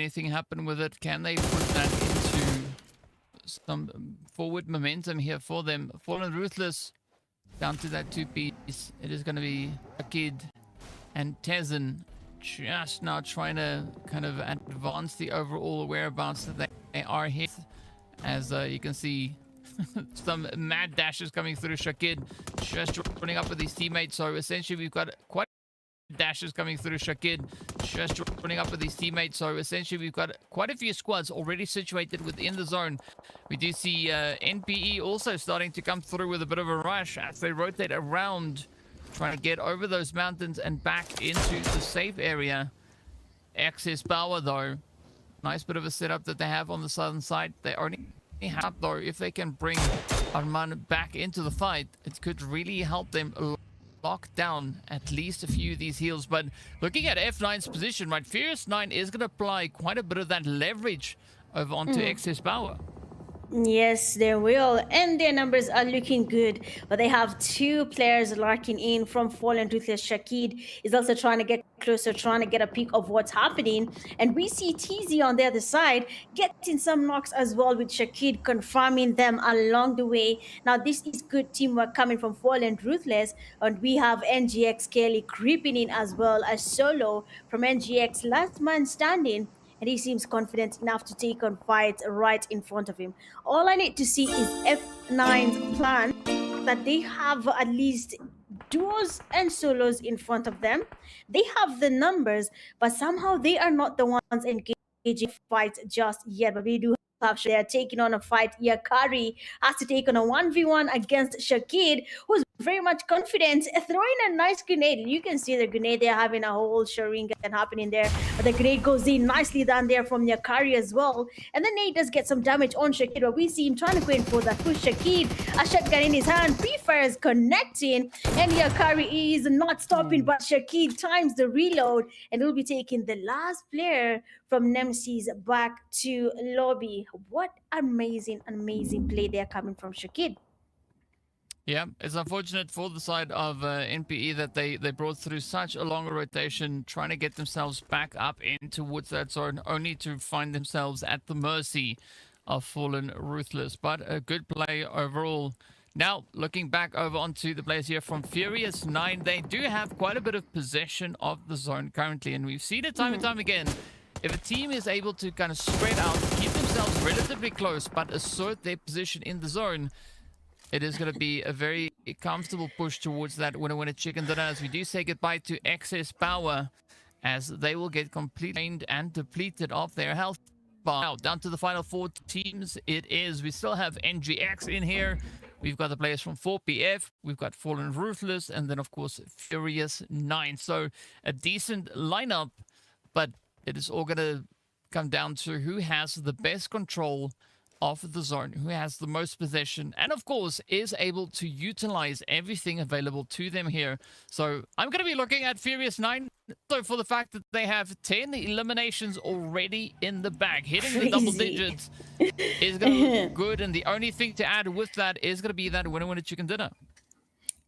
anything happen with it? Can they put that into some forward momentum here for them? Fallen Ruthless down to that 2-piece. It is going to be Akid and Tezen just now trying to kind of advance the overall whereabouts that they are here. As you can see, some mad dashes coming through. Shakid just running up with his teammates. So essentially we've got quite dashes coming through. Shakid just running up with his teammates. So essentially we've got quite a few squads already situated within the zone. We do see NPE also starting to come through with a bit of a rush as they rotate around, trying to get over those mountains and back into the safe area. Excess power though. Nice bit of a setup that they have on the southern side. They only have though, if they can bring Arman back into the fight, it could really help them lock down at least a few of these heals. But looking at F9's position, right, Furious 9 is going to apply quite a bit of that leverage over onto excess power. Yes, they will, and their numbers are looking good. But they have two players lurking in from Fallen Ruthless. Shakid is also trying to get closer, trying to get a peek of what's happening. And we see TZ on the other side getting some knocks as well, with Shakid confirming them along the way. Now, this is good teamwork coming from Fallen Ruthless. And we have NGX Kelly creeping in as well as Solo from NGX, last man standing. And he seems confident enough to take on fight right in front of him. All I need to see is F9's plan, that they have at least duos and solos in front of them. They have the numbers, but somehow they are not the ones engaging fight just yet. But we do have, they are taking on a fight. Yakari has to take on a 1v1 against Shakid, who's very much confident, throwing a nice grenade. You can see the grenade, they're having a whole Sharingan happening there, but the grenade goes in nicely down there from Yakari as well, and then Nate does get some damage on Shakid, but we see him trying to go in for that push. Shakid, a shotgun in his hand, pre-fires connecting, and Yakari is not stopping, but Shakid times the reload, and will be taking the last player from Nemesis back to lobby. What amazing play there coming from Shakid. Yeah, it's unfortunate for the side of NPE that they brought through such a long rotation, trying to get themselves back up in towards that zone, only to find themselves at the mercy of Fallen Ruthless. But a good play overall. Now, looking back over onto the players here from Furious 9, they do have quite a bit of possession of the zone currently, and we've seen it time and time again. If a team is able to kind of spread out, keep themselves relatively close, but assert their position in the zone, it is going to be a very comfortable push towards that winner chicken dinner, as we do say goodbye to excess power, as they will get completely drained and depleted of their health bar. Now, down to the final 4 teams it is. We still have NGX in here. We've got the players from 4PF. We've got Fallen Ruthless, and then, of course, Furious 9. So, a decent lineup, but it is all going to come down to who has the best control of the zone, who has the most possession, and of course is able to utilize everything available to them here. So I'm going to be looking at Furious 9 so for the fact that they have 10 eliminations already in the bag. Hitting the double digits is going to look good, and the only thing to add with that is going to be that winner chicken dinner.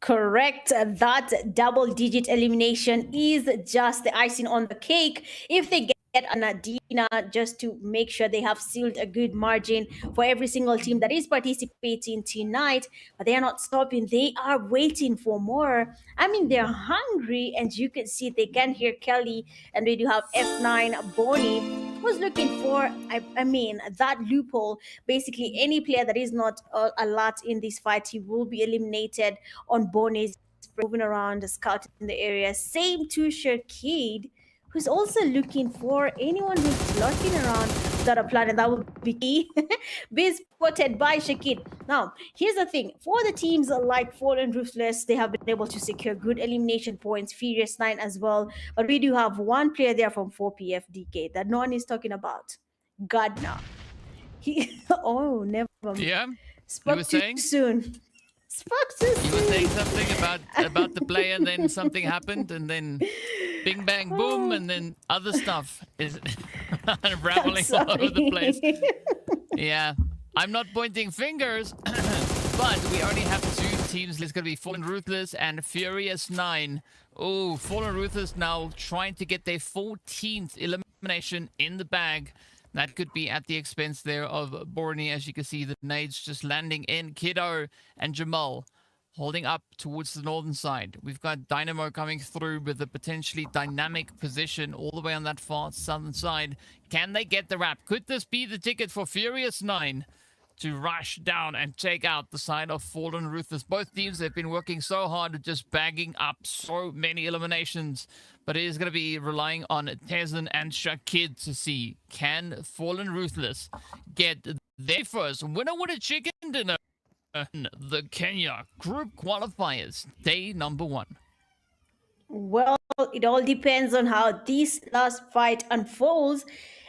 Correct. That double-digit elimination is just the icing on the cake. If they get a Nadina, just to make sure they have sealed a good margin for every single team that is participating tonight, but they are not stopping. They are waiting for more. I mean, they're hungry, and you can see they can hear Kelly, and we do have F9 Bonnie, was looking for, I mean, that loophole. Basically, any player that is not a lot in this fight, he will be eliminated on Bonnie's moving around, scouting the area. Same to Shakid, who's also looking for anyone who's lurking around without a plan, and that would be key. Be spotted by Shakid. Now, here's the thing. For the teams like Fallen Ruthless, they have been able to secure good elimination points. Furious 9 as well. But we do have one player there from 4PF DK that no one is talking about. Gardner. He, oh, never. Yeah, Spoke you were saying? too soon. Spoke too soon. You were saying something about the play, and then something happened, and then bing, bang, boom, and then other stuff is unraveling all over the place. Yeah, I'm not pointing fingers, but we only have 2 teams. It's going to be Fallen Ruthless and Furious 9. Oh, Fallen Ruthless now trying to get their 14th elimination elimination in the bag. That could be at the expense there of Borny. As you can see, the nades just landing in. Kiddo and Jamal holding up towards the northern side. We've got Dynamo coming through with a potentially dynamic position all the way on that far southern side. Can they get the wrap? Could this be the ticket for Furious 9 to rush down and take out the side of Fallen Ruthless? Both teams have been working so hard at just bagging up so many eliminations, but it is going to be relying on Tezen and Shakid to see, can Fallen Ruthless get their first winner with a chicken dinner? The Kenya Group Qualifiers, day number 1. Well, it all depends on how this last fight unfolds.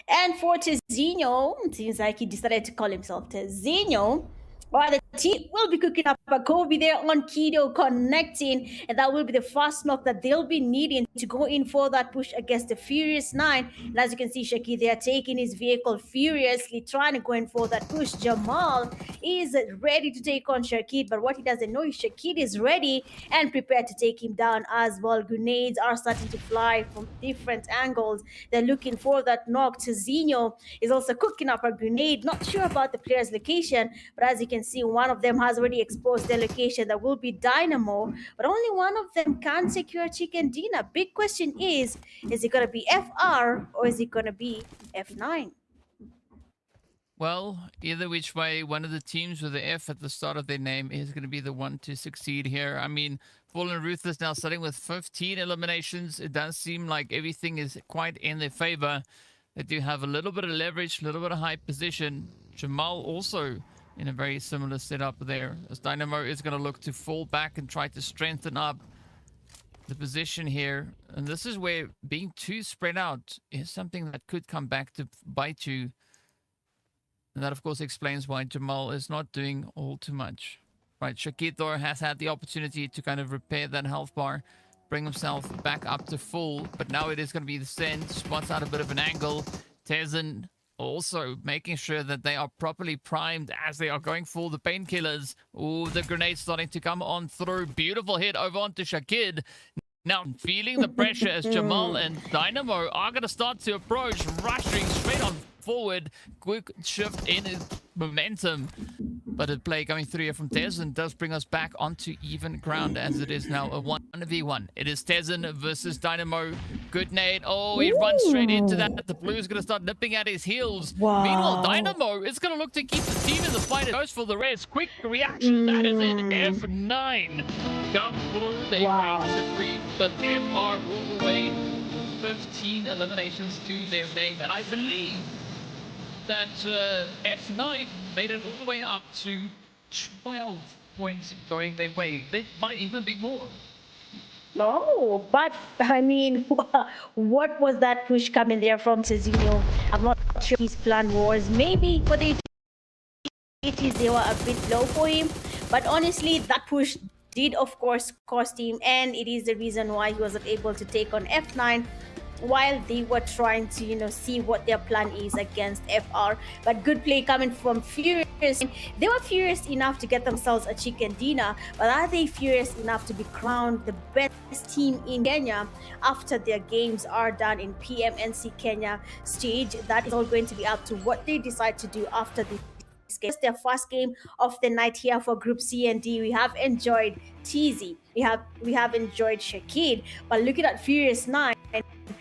And for Tezinho, it seems like he decided to call himself Tezinho. Well, the team will be cooking up a Kobe there on Kido connecting, and that will be the first knock that they'll be needing to go in for that push against the Furious 9. And as you can see, Shaki there taking his vehicle furiously, trying to go in for that push. Jamal is ready to take on Shakid, but what he doesn't know is Shakid is ready and prepared to take him down as well. Grenades are starting to fly from different angles. They're looking for that knock. Tezinho is also cooking up a grenade. Not sure about the player's location, but as you can see, one of them has already exposed their location. That will be Dynamo, but only one of them can secure chicken dinner. Big question is it going to be FR or is it going to be F9? Well, either which way, one of the teams with the F at the start of their name is going to be the one to succeed here. I mean, Fallen Ruthless now starting with 15 eliminations. It does seem like everything is quite in their favor. They do have a little bit of leverage, a little bit of high position. Jamal also in a very similar setup there, as Dynamo is going to look to fall back and try to strengthen up the position here. And this is where being too spread out is something that could come back to bite you. And that, of course, explains why Jamal is not doing all too much. Right, Shakito has had the opportunity to kind of repair that health bar, bring himself back up to full, but now it is going to be the Sen. Spots out a bit of an angle. Tezen also making sure that they are properly primed as they are going for the painkillers. Oh, the grenade starting to come on through. Beautiful hit over onto Shakid. Now feeling the pressure as Jamal and Dynamo are going to start to approach, rushing straight on forward. Quick shift in momentum. But a play coming through here from Tezen does bring us back onto even ground, as it is now a 1v1. It is Tezen versus Dynamo. Good nade. Oh, he runs straight into that. The blue is going to start nipping at his heels. Wow. Meanwhile, Dynamo is going to look to keep the team in the fight. It goes for the rest. Quick reaction. That is it. F9. Come through. They range but they are all the way 15 eliminations to their name. And I believe that F9 made it all the way up to 12 points going their way. They might even be more. No, but I mean, what was that push coming there from Tezinho? I'm not sure his plan was. Maybe for the 80s they were a bit low for him, but honestly, that push did of course cost him, and it is the reason why he wasn't able to take on F9 while they were trying to see what their plan is against FR. But good play coming from Furious. They were furious enough to get themselves a chicken dinner, but are they furious enough to be crowned the best team in Kenya after their games are done in Pmnc Kenya stage? That is all going to be up to what they decide to do after this game. It's their first game of the night here for Group C and D. We have enjoyed TZ, we have enjoyed Shakid, but looking at Furious 9,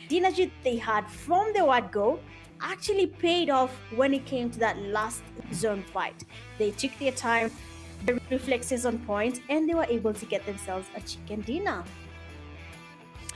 the energy they had from the word go actually paid off when it came to that last zone fight. They took their time, their reflexes on point, and they were able to get themselves a chicken dinner.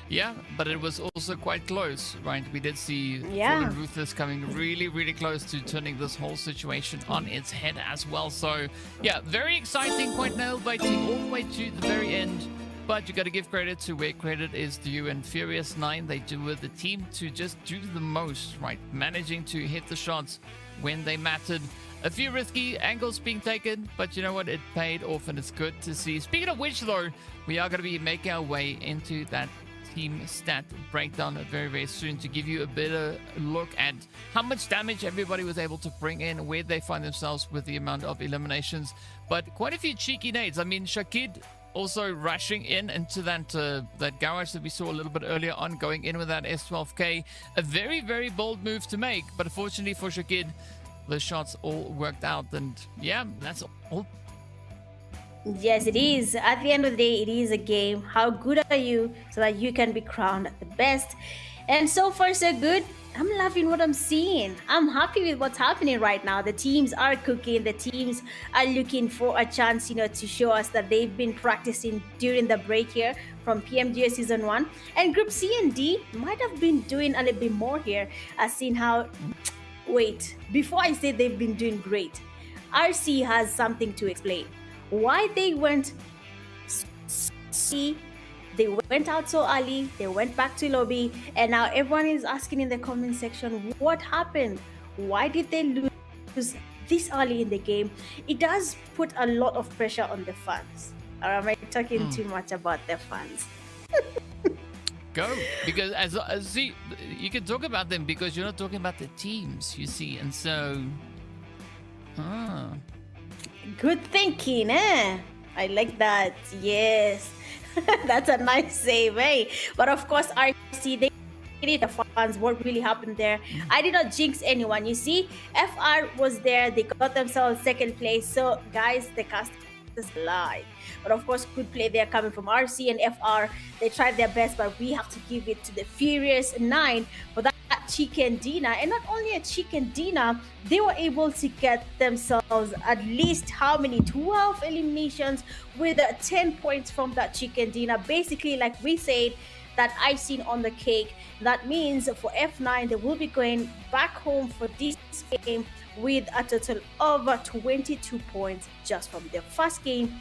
Yeah, but it was also quite close, right? We did see Fallen Ruthless coming really, really close to turning this whole situation on its head as well. So, yeah, very exciting, quite nail-biting all the way to the very end. But you got to give credit to where credit is due. And Furious 9, they do with the team to just do the most, right? Managing to hit the shots when they mattered. A few risky angles being taken, but you know what? It paid off, and it's good to see. Speaking of which, though, we are going to be making our way into that team stat breakdown very, very soon to give you a better look at how much damage everybody was able to bring in, where they find themselves with the amount of eliminations. But quite a few cheeky nades. I mean, Shakid also rushing into that garage that we saw a little bit earlier on, going in with that S12K. A very, very bold move to make, but unfortunately for Shakid, the shots all worked out, and yeah, that's all. Yes, it is. At the end of the day, it is a game. How good are you so that you can be crowned the best? And so far, so good. I'm loving what I'm seeing. I'm happy with what's happening right now. The teams are cooking. The teams are looking for a chance, to show us that they've been practicing during the break here from PMGA Season 1. And Group C and D might have been doing a little bit more here. I've seen how... Wait, before I say they've been doing great, RC has something to explain. Why they went they went out so early, they went back to lobby, and now everyone is asking in the comment section what happened. Why did they lose this early in the game? It does put a lot of pressure on the fans. Or am I talking too much about the fans? Go, because as see, you can talk about them because you're not talking about the teams, you see, and so good thinking, eh? I like that. Yes. That's a nice save, eh? But of course, RC, they need the fans. What really happened there? I did not jinx anyone. You see, FR was there. They got themselves second place. So, guys, the cast is live. But of course, good play there coming from RC and FR. They tried their best, but we have to give it to the Furious 9 for that chicken dinner. And not only a chicken dinner, they were able to get themselves at least how many? 12 eliminations with 10 points from that chicken dinner. Basically, like we said, that icing on the cake. That means for F9, they will be going back home for this game with a total of 22 points just from their first game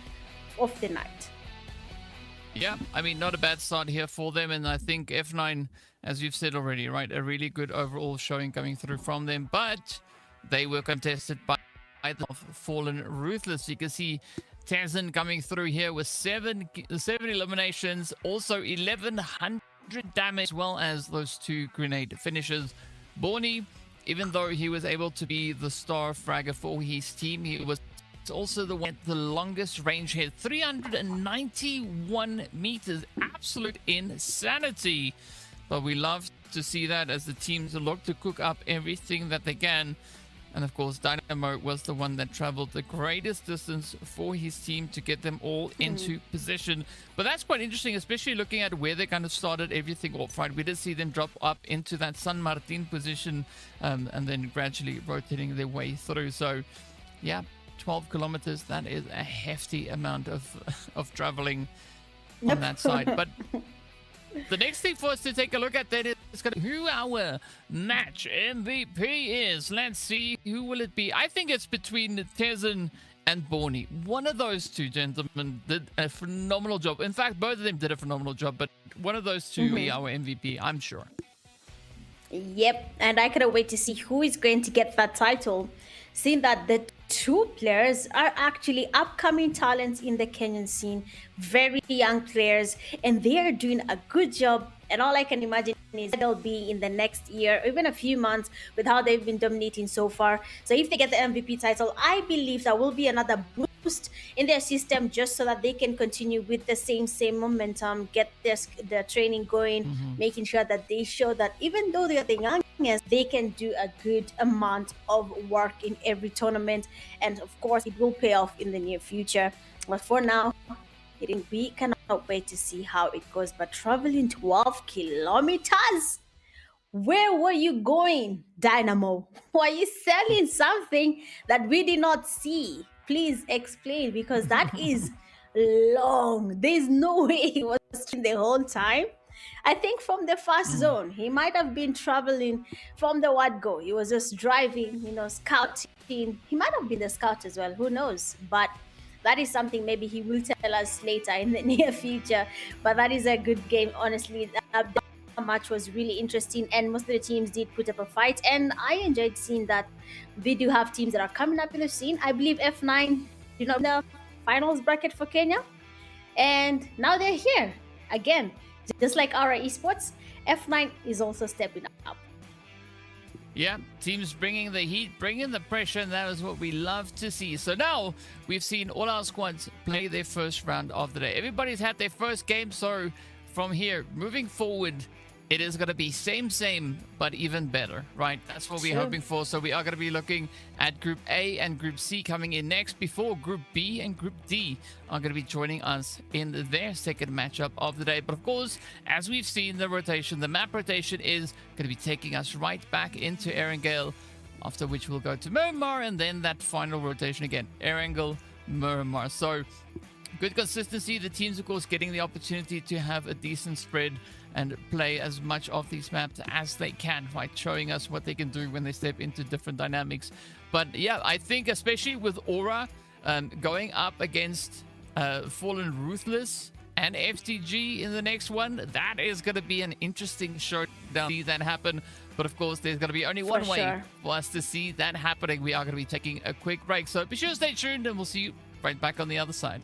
of the night. Yeah, I mean, not a bad start here for them, and I think F9, as you've said already, right, a really good overall showing coming through from them, but they were contested by the Fallen Ruthless. You can see Tazin coming through here with seven eliminations, also 1100 damage, as well as those 2 grenade finishes. Borny, even though he was able to be the star fragger for his team, he was also the one at the longest range hit, 391 meters. Absolute insanity. But we love to see that as the teams look to cook up everything that they can. And of course, Dynamo was the one that traveled the greatest distance for his team to get them all into position. But that's quite interesting, especially looking at where they kind of started everything off, right? We did see them drop up into that San Martin position and then gradually rotating their way through. So, yeah, 12 kilometers, that is a hefty amount of traveling on that side. But the next thing for us to take a look at that is who our match MVP is. Let's see, who will it be? I think it's between Tezin and Borny. One of those two gentlemen did a phenomenal job. In fact, both of them did a phenomenal job, but one of those two will be our MVP, I'm sure. Yep, and I cannot wait to see who is going to get that title, seeing that the 2 players are actually upcoming talents in the Kenyan scene, very young players, and they are doing a good job. And all I can imagine is they'll be in the next year, even a few months, with how they've been dominating so far. So if they get the MVP title, I believe that will be another boost in their system, just so that they can continue with the same momentum, get their training going, making sure that they show that even though they are the youngest, they can do a good amount of work in every tournament. And of course, it will pay off in the near future. But for now, we cannot wait to see how it goes. But traveling 12 kilometers, where were you going, Dynamo? Were you selling something that we did not see? Please explain, because that is long. There's no way he was the whole time. I think from the first zone, he might have been traveling from the word go. He was just driving, scouting. He might have been the scout as well. Who knows? But that is something maybe he will tell us later in the near future. But that is a good game, honestly. The match was really interesting, and most of the teams did put up a fight. And I enjoyed seeing that we do have teams that are coming up in the scene. I believe F9 did not win the finals bracket for Kenya. And now they're here again. Just like our esports, F9 is also stepping up. Yeah, teams bringing the heat, bringing the pressure, and that is what we love to see. So now we've seen all our squads play their first round of the day. Everybody's had their first game, so from here, moving forward, it is going to be same, but even better, right? That's what we're hoping for. So we are going to be looking at Group A and Group C coming in next before Group B and Group D are going to be joining us in their second matchup of the day. But of course, as we've seen the rotation, the map rotation is going to be taking us right back into Erangel, after which we'll go to Miramar and then that final rotation again, Erangel, Miramar. So good consistency. The teams, of course, getting the opportunity to have a decent spread and play as much of these maps as they can, right? Showing us what they can do when they step into different dynamics. But yeah, I think especially with Aura going up against Fallen Ruthless and FTG in the next one, that is going to be an interesting showdown. See that happen. But of course, there's going to be only one way for us to see that happening. We are going to be taking a quick break. So be sure to stay tuned and we'll see you right back on the other side.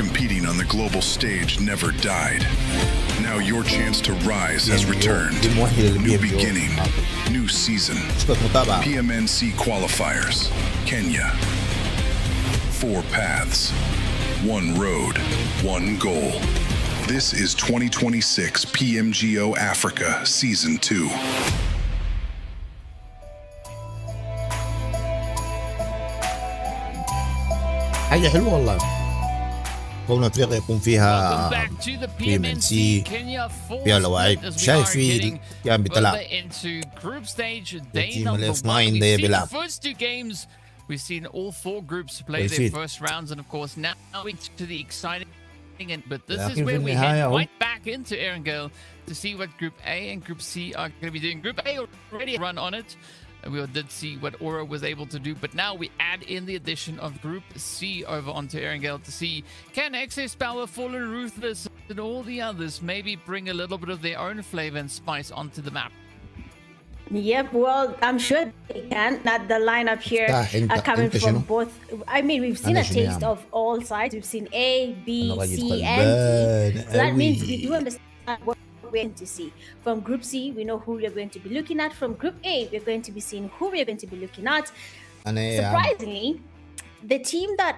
competing on the global stage never died. Now your chance to rise has returned. New beginning, new season. PMNC qualifiers, Kenya. 4 paths, 1 road, 1 goal. This is 2026 PMGO Africa Season 2. حاجة حلوة والله. كون افريقيا يكون فيها Welcome back to the PMNC Kenya full فيها لواعيب. split as we شايف are في getting كان بتلعب further into group stage day team number left 1. nine We've there seen بيلعب. the first 2 games. We've seen all 4 groups play كويسين. their first rounds, and of course now to the exciting end. But this is لكن في where we النهاية head هم right back into Erangel to see what Group A and Group C are going to be doing. Group A already run on it. We did see what Aura was able to do, but now we add in the addition of Group C over onto Erangel to see can Excess Power, Fallen Ruthless, and all the others maybe bring a little bit of their own flavor and spice onto the map. Yep, well, I'm sure they can. Not the lineup here are coming from both. I mean, we've seen a taste of all sides. We've seen A, B, C, and D. So that means we do understand what we're going to see. From Group C, we know who we're going to be looking at. From Group A, we're going to be seeing who we're going to be looking at. Surprisingly, the team that,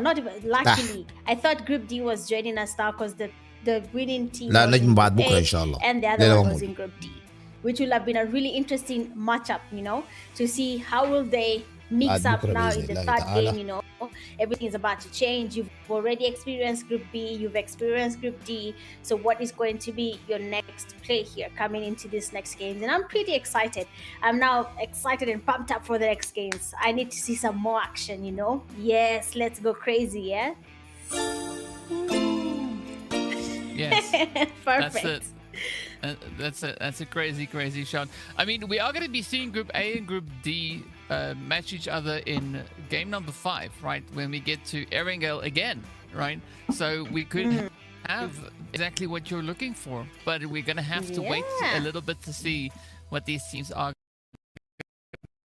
not even, luckily, I thought Group D was joining us now because the winning team لا was in نجم بعد Group بكرة A إن شاء الله. and the other one was in Group D, which will have been a really interesting matchup, to see how will they mix up now in the third game, everything is about to change. You've already experienced Group B, you've experienced Group D, so what is going to be your next play here coming into this next games? And I'm pretty excited. I'm now excited and pumped up for the next games. I need to see some more action, Yes, let's go crazy, yeah? Yes, Perfect. That's a crazy shot. I mean, we are going to be seeing Group A and Group D match each other in game number 5, right? When we get to Erangel again, right? So we could have exactly what you're looking for, but we're going to have to wait a little bit to see what these teams are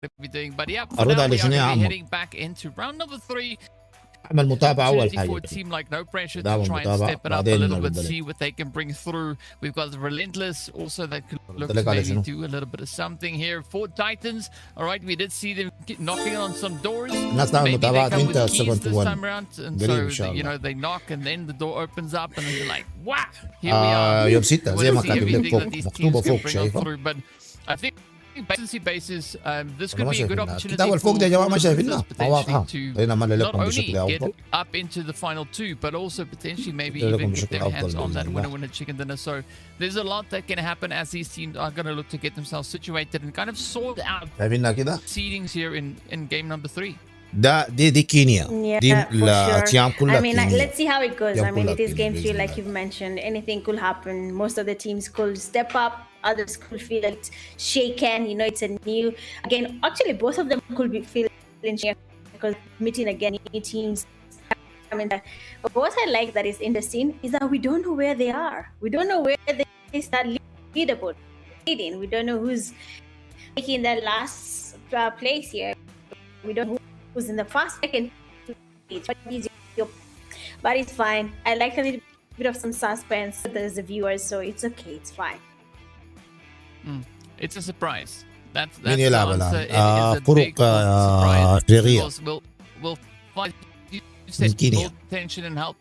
going to be doing. But yeah, for now, we are going to be heading back into round number 3. اعمل متابعة أول For حاجة. a team like No Pressure to دعم try and المتابعة. step it up a بعدين little bit, نرد see what they can bring through. We've got the Relentless also that could look to لك على maybe شنو؟ do a little bit of something here. For Titans, all right, we did see them knocking on some doors. الناس تعمل Maybe they متابعات come أنت with keys 7 to this 1 time around, and قريب إن شاء so الله. they knock and then the door opens up and then you're like, wow, here we are. يوم 6 زي ما See كاتب لك everything فوق that these مكتوبة teams can فوق bring on شايفها. through. But I think agency basis, this أنا could ما be a good شايفينها. opportunity الكتابة الفوق دي يا جماعة ما for شايفينها. Ruthless ما واضحة. potentially to خلينا نعمل not لكم only بشكل get أفضل. up into the final 2, but also potentially maybe لكم even get بشكل their hands أفضل on that بإذن الله. winner chicken dinner. So there's a lot that can happen as these teams are going to look to get themselves situated and kind of sort out شايفينها كده؟ seedings here in game number 3. دي كينيا. دي Yeah, for الأتيام sure. كلها I mean, كينيا. let's see how it goes. Yeah, I mean, pull it is up game in 3, basically. like you've mentioned. Anything could happen. Most of the teams could step up. Others could feel it's shaken. It's a new. Again, actually, both of them could be feeling shaken because meeting again new teams. But what I like that is interesting is that we don't know where they are. We don't know where they start leaderboard. We don't know who's taking the last place here. We don't know who's in the first, second. But it's fine. I like a little bit of some suspense as the viewers, so it's okay. It's fine. It's a surprise. That's مين the يلعب answer. الآن؟ It is a فرق big surprise. أفريقية. Because we'll find من كينيا. more tension and help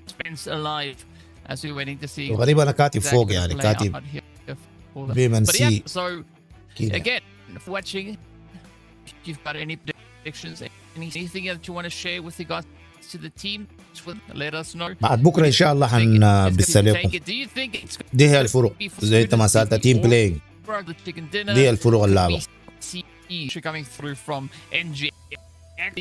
Spence alive as we're waiting to see. الغريب أنا كاتب exactly فوق what يعني play كاتب out here for them. PMNC But yeah, so كينيا. again, for watching, if you've got any predictions, anything that you want to share with regards to the team, let us know. بعد بكرة إن شاء الله حنبث لكم. Do you think it's دي هي الفروق زي أنت ما سألت تيم بلاينج. دي الفروق اللعبة. coming through from NG.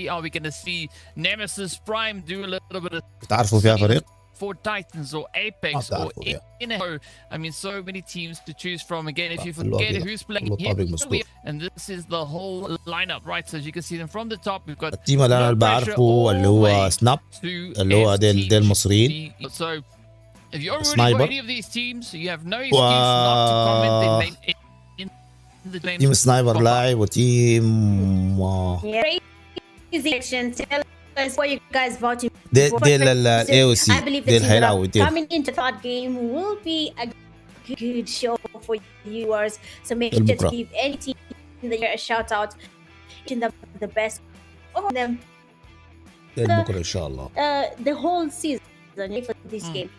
Are we going to see Nemesis Prime do a little bit of بتعرفوا فيها فريق؟ for Titans or Apex or بتعرفوا فيها. I mean, so many teams to choose from. Again, if you كله forget كده. who's playing كله طابق here, مظبوط. and this is the whole lineup, right? So as you can see them from the top, we've got التيم اللي أنا No بعرفه Pressure اللي all هو the way سناب to اللي هو ديل STG. المصريين. So if you already Sniper. got any of these teams, you have no excuse not to comment their name in the name. تيم سنايبر لاعب وتيم Yeah. Crazy action. Tell us what you guys voting. الاي او سي I believe the ديل teams that حيلعبوا are coming into the third game will be a good show for viewers. So make sure to البكرة. give any team that you're a shout out, wishing them the best of them بكره ان شاء الله. the whole season for this game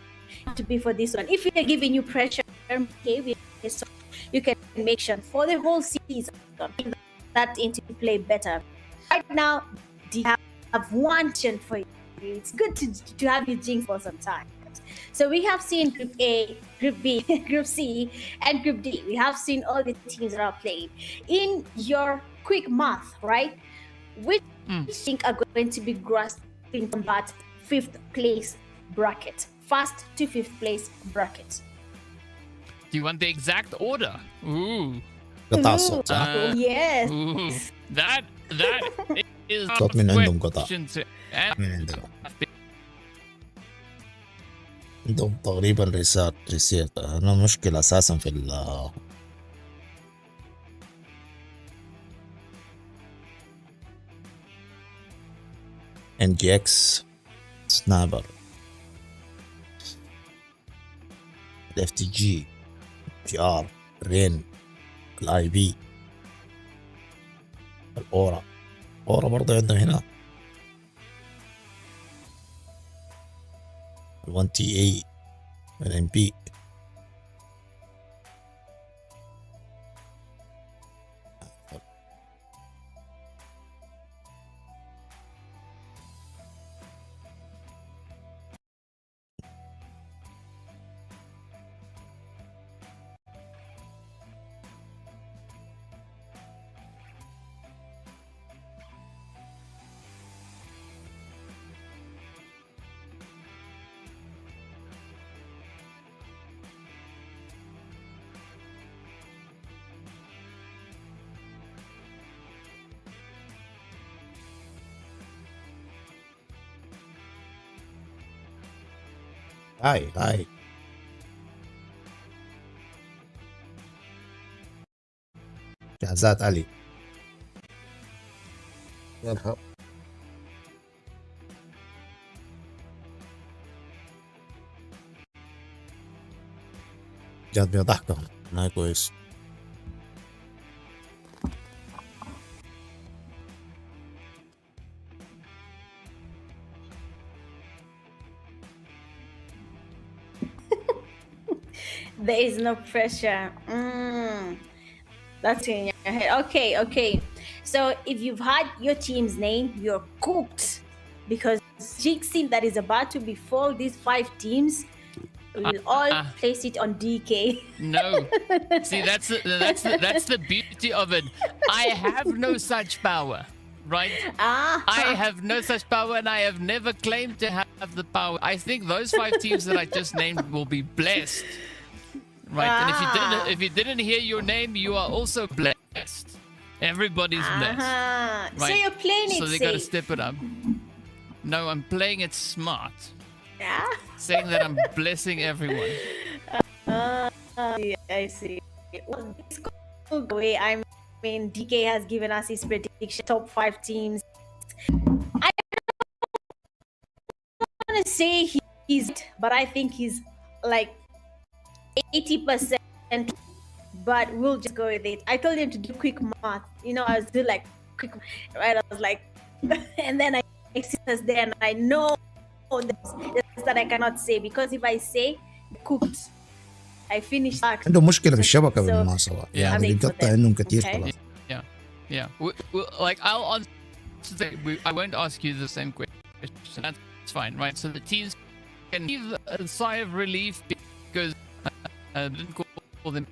to be for this one. If we're giving you pressure, okay, so you can make sure for the whole season that into play better. Right now, do you have one chance for you? It's good to have you jinx for some time. So we have seen Group A, Group B, Group C, and Group D. We have seen all the teams that are playing. In your quick math, right? Which think are going to be grasping from that 5th place bracket? First to 5th place bracket. Do you want the exact order? Ooh. قطع الصوت صح؟ Yes. Ooh. That is صوت من عندهم قطع. question to من عندنا. عندهم تقريبا ريسيت. انا مشكلة اساسا في NGX سنايبر FTG PR رين الاي بي الاورا برضه عندهم هنا ال1 TA LMP هاي جهازات علي مرحبا جات بيها ضحكة ما كويس. There is no pressure. That's in your head. Okay. So if you've had your team's name, you're cooked because jinxing that is about to befall these 5 teams, we'll all place it on DK. No. See, that's the beauty of it. I have no such power, right? I have no such power, and I have never claimed to have the power. I think those 5 teams that I just named will be blessed. Right, and if you didn't hear your name, you are also blessed. Everybody's blessed. Right? So you're playing it So they safe. gotta step it up. No, I'm playing it smart. Yeah. Saying that I'm blessing everyone. I see. Well, this cool way. I mean, DK has given us his prediction: top 5 teams. I don't want to say he's, but I think he's like 80%, but we'll just go with it. I told him to do quick math. You know, I was doing like quick, right? I was like, and then I see us there, and I know that I cannot say because if I say cooked, I finish. عندهم مشكلة في الشبكة بالمناسبة يعني بيقطع عندهم كتير خلاص. Yeah. Like I'll answer. I won't ask you the same question. That's fine, right? So the teams can give a sigh of relief because I didn't call them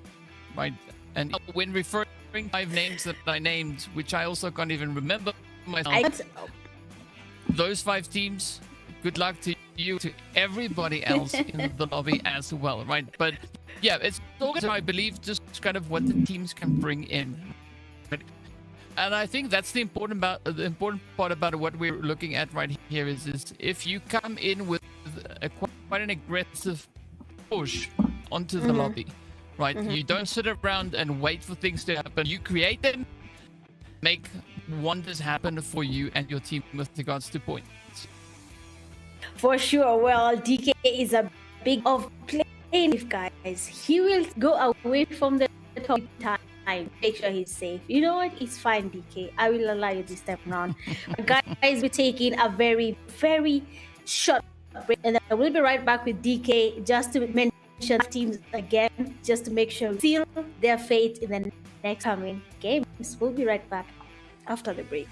right. And when referring 5 names that I named, which I also can't even remember myself, those 5 teams, good luck to you, to everybody else in the lobby as well, right? But yeah, it's also, I believe, just kind of what the teams can bring in. Right? And I think that's the important part about what we're looking at right here is if you come in with quite an aggressive push onto the lobby, right? You don't sit around and wait for things to happen. You create them, make wonders happen for you and your team with regards to points. For sure. Well, DK is a big of playing with guys. He will go away from the top time. Make sure he's safe. You know what? It's fine, DK. I will allow you this time around. Guys, we're taking a very, very short break, and then we'll be right back with DK just to mention teams again, just to make sure we seal their fate in the next coming games. We'll be right back after the break.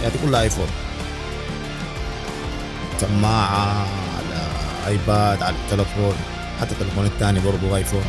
يعطي كلها ايفون، سماعة على ايباد على التلفون، حتى التلفون الثاني برضو ايفون.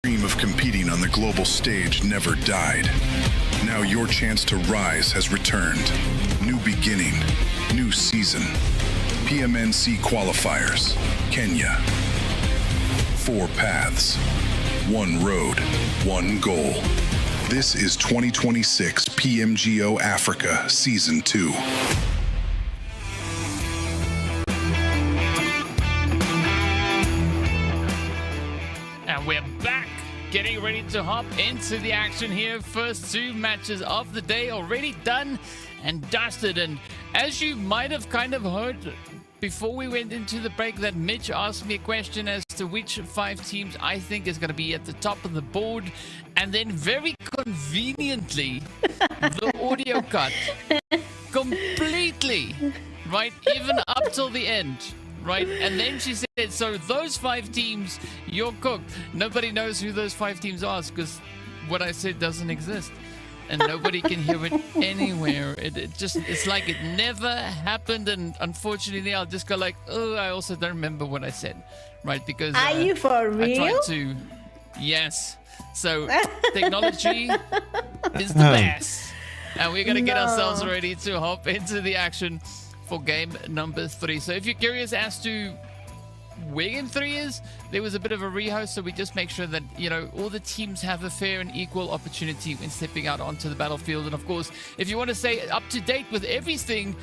dream of competing on the global stage never died. Now your chance to rise has returned. New beginning, new season. Pmnc Qualifiers, Kenya. 4 paths, 1 road, 1 goal. This is 2026 PMGO Africa Season 2. And we're back, getting ready to hop into the action here. First 2 matches of the day already done and dusted. And as you might have kind of heard before we went into the break, that Mitch asked me a question as to which 5 teams I think is going to be at the top of the board. And then very conveniently, the audio cut completely, right? Even up till the end. Right, and then she said, so those 5 teams, you're cooked. Nobody knows who those 5 teams are because what I said doesn't exist. And nobody can hear it anywhere. It's like it never happened. And unfortunately, I'll just go like, oh, I also don't remember what I said. Right, because are you for real? I tried to, yes. So technology is the best. And we're going to get ourselves ready to hop into the action for game number 3. So if you're curious as to where game 3 is, there was a bit of a rehost, so we just make sure that, you know, all the teams have a fair and equal opportunity when stepping out onto the battlefield. And of course, if you want to stay up to date with everything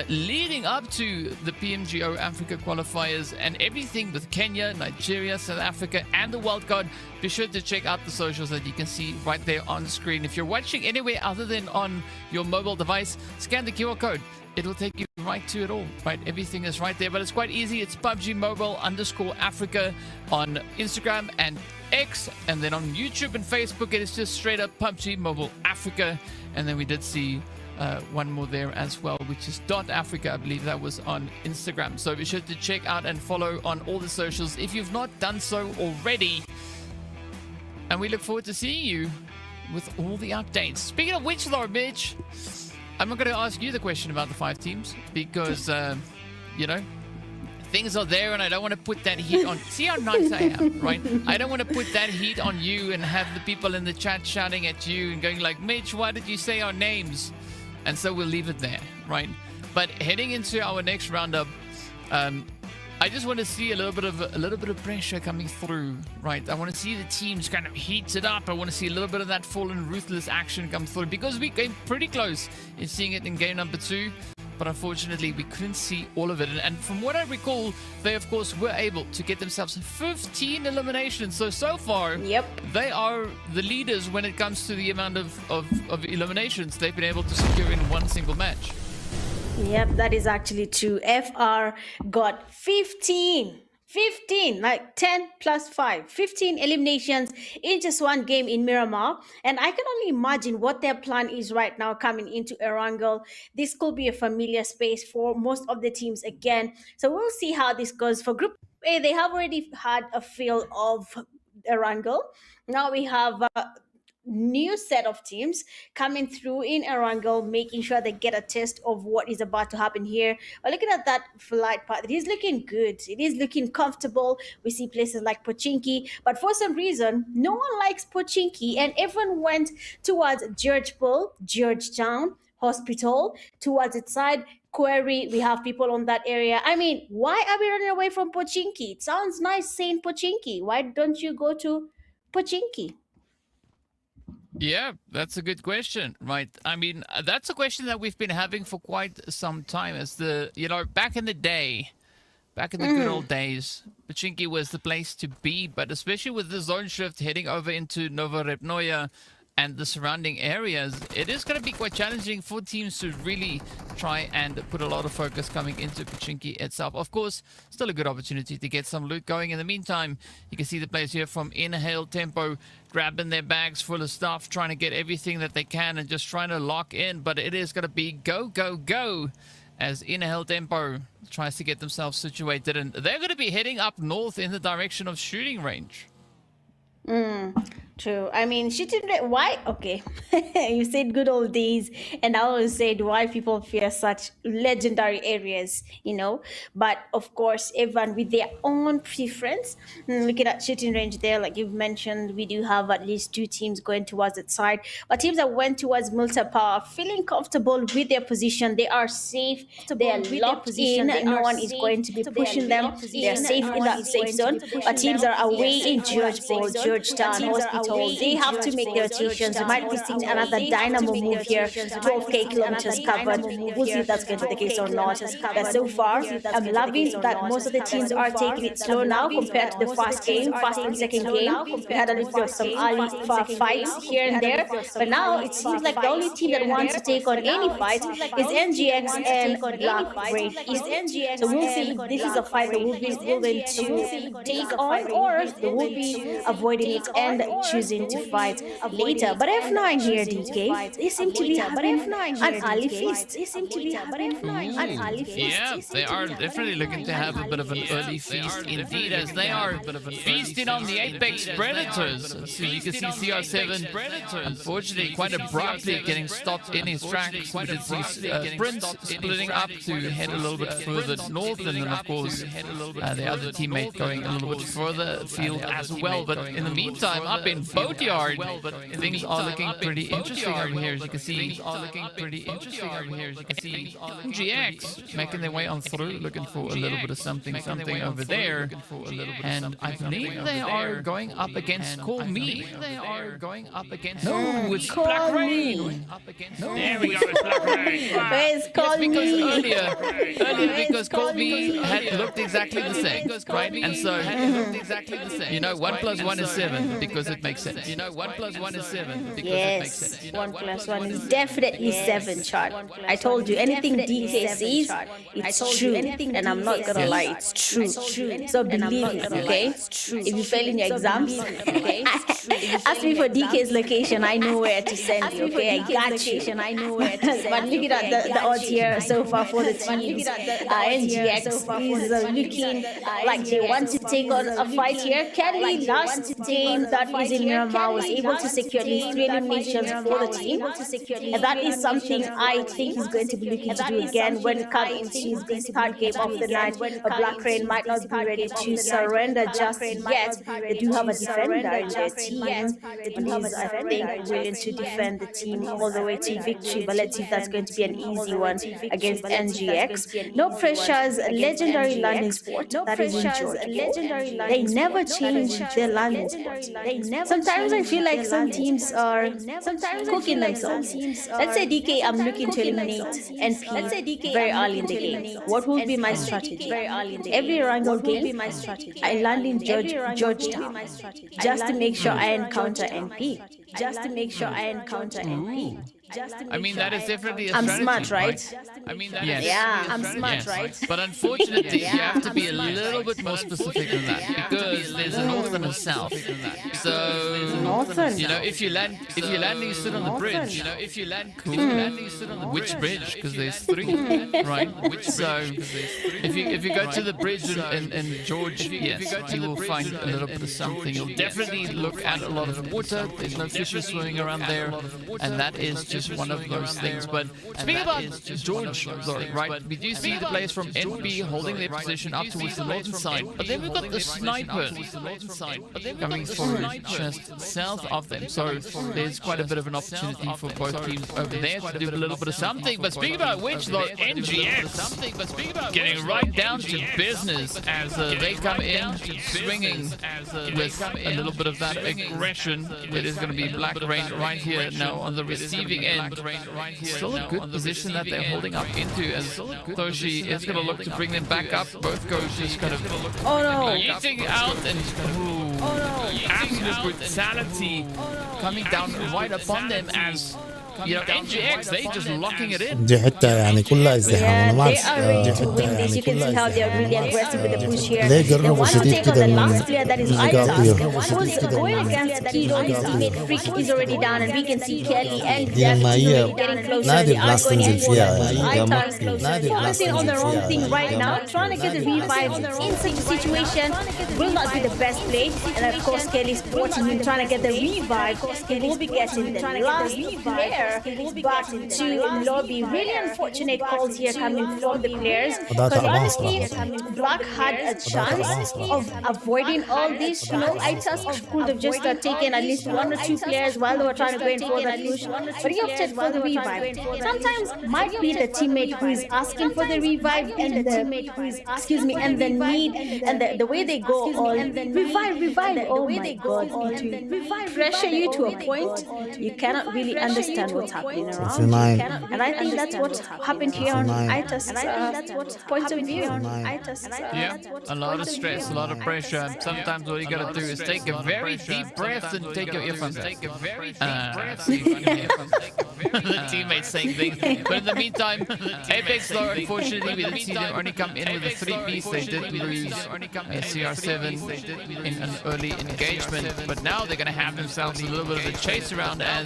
leading up to the PMGO Africa qualifiers and everything with Kenya, Nigeria, South Africa, and the wildcard, be sure to check out the socials that you can see right there on screen. If you're watching anywhere other than on your mobile device, scan the QR code. It'll take you right to it all, right? Everything is right there, but it's quite easy. It's PUBG Mobile _Africa on Instagram and X, and then on YouTube and Facebook, it is just straight up PUBG Mobile Africa. And then we did see one more there as well, which is .Africa. I believe that was on Instagram. So be sure to check out and follow on all the socials if you've not done so already. And we look forward to seeing you with all the updates. Speaking of which, though, Mitch, I'm not going to ask you the question about the 5 teams because, you know, things are there and I don't want to put that heat on. See how nice I am, right? I don't want to put that heat on you and have the people in the chat shouting at you and going like, Mitch, why did you say our names? And so we'll leave it there, right? But heading into our next roundup, I just want to see a little bit of pressure coming through, right? I want to see the teams kind of heated up. I want to see a little bit of that fallen ruthless action come through because we came pretty close in seeing it in game number 2, but unfortunately we couldn't see all of it. And from what I recall, they of course were able to get themselves 15 eliminations. So far, yep, they are the leaders when it comes to the amount of eliminations they've been able to secure in one single match. Yep, that is actually true. FR got 15, like 10 plus 5, 15 eliminations in just one game in Miramar. And I can only imagine what their plan is right now coming into Erangel. This could be a familiar space for most of the teams again. So we'll see how this goes. For Group A, they have already had a feel of Erangel. Now we have new set of teams coming through in Erangel, making sure they get a taste of what is about to happen here. But looking at that flight path, it is looking good. It is looking comfortable. We see places like Pochinki, but for some reason, no one likes Pochinki, and everyone went towards Georgetown Hospital, towards its side. Query, we have people on that area. I mean, why are we running away from Pochinki? It sounds nice saying Pochinki. Why don't you go to Pochinki? Yeah, that's a good question, right? I mean, that's a question that we've been having for quite some time. As back in the day, back in the good old days, Pochinki was the place to be. But especially with the zone shift heading over into Nova Repnoya and the surrounding areas, it is going to be quite challenging for teams to really try and put a lot of focus coming into Pochinki itself. Of course, still a good opportunity to get some loot going. In the meantime, you can see the players here from Inhale Tempo grabbing their bags full of stuff, trying to get everything that they can and just trying to lock in. But it is going to be go, go, go as Inhale Tempo tries to get themselves situated. And they're going to be heading up north in the direction of shooting range. True. I mean, shooting rate. Why? Okay, you said good old days, and I always said why people fear such legendary areas, you know. But of course, everyone with their own preference. Looking at shooting range there, like you've mentioned, we do have at least 2 teams going towards that side. But teams that went towards multi-power, feeling comfortable with their position, they are safe. They are locked in. No one is going to be pushing them. They are safe in that safe zone. But teams that are away in Georgetown, Hospital, they have to make their rotations. We might be seeing another dynamo move here. 12k kilometers covered. We'll see if that's going to be the case or not. But so far, I'm loving that most of the teams are taking it slow now compared to the first and second game. We had a little bit of some early fights here and there. But now it seems like the only team that wants to take on any fight is NGX and Black Rain. So we'll see if this is a fight that will be willing to take on, or they will be avoiding it and choosing to fight later. But F9 here, DK, they seem to be having an early feast. Yeah, they are definitely looking to have a bit of an early feast indeed, as they are feasting on the Apex Predators. So you can see CR7 unfortunately quite abruptly getting stopped in his tracks with his Prince splitting up to head a little bit further north, and then of course the other teammate going a little bit further afield as well. But in the meantime, up in Boatyard, things are looking pretty interesting over here, as you can see. MGX making their way on through, looking for a little bit of something over there. And I believe they are going up against Call Me. No, it's Black Rain. There we go, it's Black Rain. Where's Call Me? Earlier because Call Me had looked exactly the same, right? And so, you know, 1 + 1 is 7 because it makes sense. Yes, 1 + 1 is definitely 7, chart. I told you, anything DK says, it's true. And I'm not gonna lie, it's true. So believe me, okay? If you fail in your exams, ask me for DK's location, I know where to send you, okay? I got you. But looking at the odds here so far for the teams, NGX is looking like they want to take on a fight here. Kelly, last game that is in Miramar, was able to secure at least 3 eliminations for the team. And that is something I think he's going to be looking to do again when it comes into this third game of the night. But Black Rain might not be ready to surrender just yet. They do have a defender in their team, and he's, I think, willing to defend the team all the way to victory. But let's see if that's going to be an easy one against NGX. No pressures, legendary landing sport that is in Georgia. They never change their landing sport. Sometimes I feel like some teams are cooking themselves. Let's say DK, I'm looking to eliminate NP very early in the game. What would be my strategy? Every Wrangle game, I land in Georgetown just to make sure I encounter NP. I mean, that is definitely a I'm strategy, smart, right? I mean, that Yes. is, Yeah, I'm smart, right? But unfortunately, you have to be a little bit more specific than that, because there's a north and a south. So, Northern. you know, if you land and you sit on the bridge, which bridge? Because there's 3, right? So, if you go to the bridge in George, yes, you will find a little bit of something. You'll definitely look at a lot of water. There's no fishes swimming around there, and that is just one of those things. But speaking about George, though, right? We do see the players from NP holding their position up towards the northern side, but then we've got the sniper coming forward just south of them. So there's quite a bit of an opportunity for both teams over there to do a little bit of something. But speaking about which, though, NGX getting right down to business as they come in swinging with a little bit of that aggression. It is going to be Black Rain right here now on the receiving end. Still a good position that they're holding up into, as Toshi is going to look to bring them back up. Both coaches kind of eating out and absolute brutality coming down right upon them as you know, NGX, they just locking it in. دي حتة يعني كلها ازدحام. Yeah, انا ما they اعرف are ready دي to حتة win this. يعني You can كلها see how they are really ازدحام. aggressive with the push here. ليه They قربوا want to شديد take on كده the من last player that is النقاطية. Itas. Who is going against Kilo? His teammate Freak is already down, and we can see Kelly and دي Jeff لما is هي already getting closer. نادر They are بلاس going تنزل in فيها for يعني Itas. نادر بلاس Focusing on تنزل the wrong فيها thing right now, trying to get the revive in such a situation will not be the best play. And of course, Kelly supporting him, trying to get the revive. He will be getting the last player back to lobby. Really unfortunate calls here coming from the players. Because honestly, Black had a chance of avoiding all this. You know, Itas could have just taken at least 1 or 2 players while they were trying to go in for that push. But he opted for the revive. Sometimes might be the teammate who is asking for the revive and the teammate who is and the need and the way they go on revive. Oh my God, pressure you to a point you cannot really understand what's happening around you. And I think that's what happened here on Itas' point of view. Yeah, a lot of stress, a lot of pressure. Sometimes all you gotta do is take a very deep breath and take your earphones out. The teammates saying things. But in the meantime, Apex though, unfortunately, we didn't see them only come in with a 3-piece. They did lose CR7 in an early engagement. But now they're going to have themselves a little bit of a chase around as,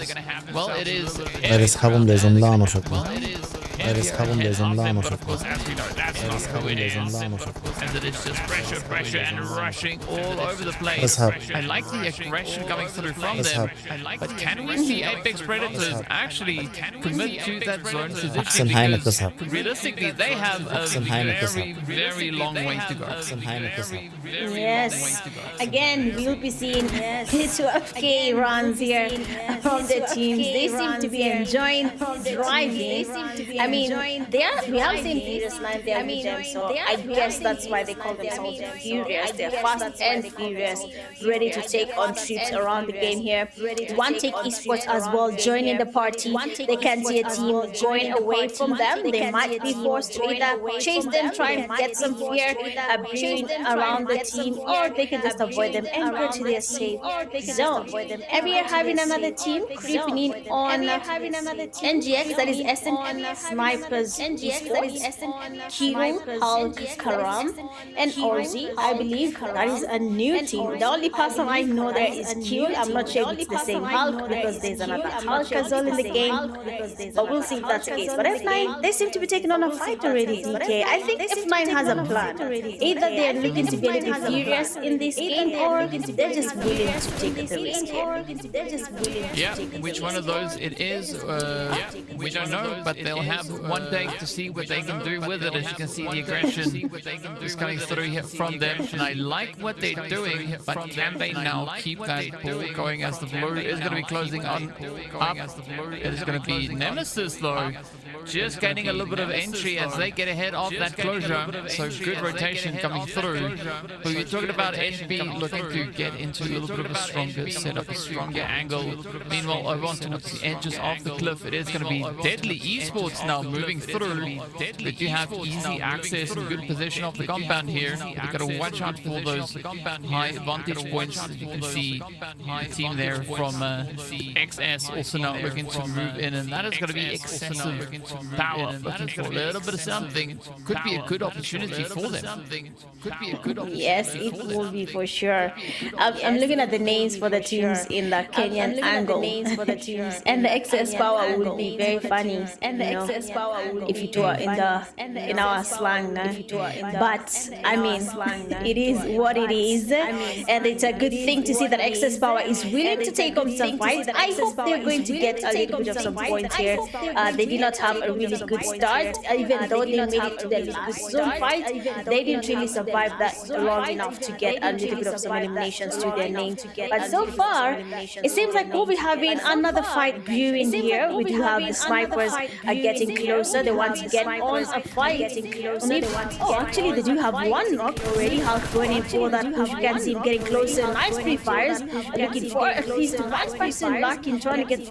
well, it is... يسحبهم لزملانه شكله. Well, it is... يسحبهم لزملانه But of course, شكله. as we know, that's not who it is. As it is just pressure and rushing all over the place. I like the aggression coming through from them. But can we see Apex Predators actually commit to that zone أحسن هاي انك position? تسحب. Because realistically, they have a very long way to go. أحسن هاي انك تسحب. Yes. Again, we'll be seeing 12K runs here from the teams. They seem to be enjoying driving. I mean, we have seen Furious 9 there with them, so I guess that's why they call themselves Furious. They're fast and furious, ready to take on troops around the game here. One Take Esports as well joining the party. They can see a team going away from them. They might be forced to either chase them, try and get some fear brewing around the team, or they can just avoid them and go to their safe zone. And we are having another team creeping in on NGX, that is SN Snipers Esports, Kilo, Hulk, Karam, and Orzi. I believe that is a new team. The only person I know there is Kilo. I'm not sure if it's the same Hulk because there's another Hulk as well in the game, but we'll see if that's the case. But F9, they seem to be taking on a fight already, DK. I think F9 has a plan. Either they're looking to be a little furious in this game, or they're just willing to take the risk. Yeah, which one of those it is, we don't know, but they'll have one day to see what they can do with it. As you can see, the aggression is coming through here from them, and I like what they're doing, but can they now keep that ball going as the blue is going to be closing on up? It is going to be Nemesis though, just gaining a little bit of entry as they get ahead of that closure. So good rotation coming through. But we're talking about NB looking to get into a little bit of a stronger setup, a stronger angle. Meanwhile, over onto the edges of the cliff, it is going to be Deadly Esports now moving through. They do have easy access and good position of the compound here. You've got to watch out for those high vantage points. You can see the team there from XS also now looking to move in, and that is going to be excessive power, looking for a little bit of something. Could be a good opportunity for them. Yes, it will be for sure. I'm looking at the names for the teams in the Kenyan angle, and the excess power will be very funny. If it were in our slang, but I mean, it is what it is, and it's a good thing to see that excess power is willing to take on some fights. I hope they're going to get a little bit of some points here. They did not have a really good start, even though they made it to the zone fight. They didn't really survive that long enough to get a little bit of some eliminations to their name. But so far, it seems like we'll be having another fight brewing here. We do have the snipers are getting closer. They want to get on a fight. Actually, they do have one knock already. Half going in for that push. You can see him getting closer. Nice pre-fires. Looking for at least one person lurking, trying to get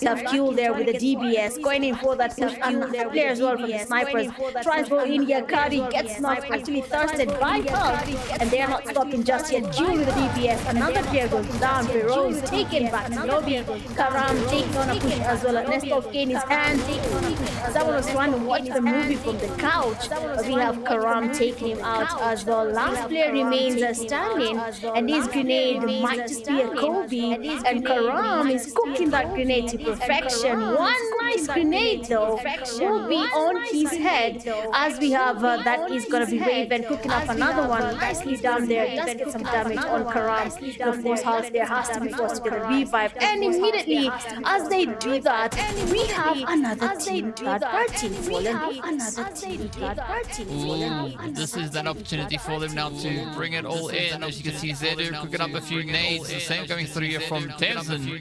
have fuel there with the DBS. Going waiting for that push. And the player as well from the snipers tries to go in. Yakari gets knocked, actually thirsted by Pulse, and they are not stopping just yet. June with the DPS. Another player goes down. Feroz taken back to lobby. Karam taking on a push as well. A nest of K in his hand. Someone was trying to watch the movie from the couch. We have Karam taking him out as well. Last player remains standing, and his grenade might just be a Kobe. And Karam is cooking that grenade to perfection. One nice grenade though will be on his head, as we have that is going to be Raven cooking up another one nicely down there. Does get some damage on Karam. And of course, House there has to be forced to get a revive. And immediately, as they do that, we have another team third party fallen. Another team third party fallen. This is that opportunity for them now to bring it all in. As you can see, Zedu cooking up a few nades. The same going through here from Tenzin. You're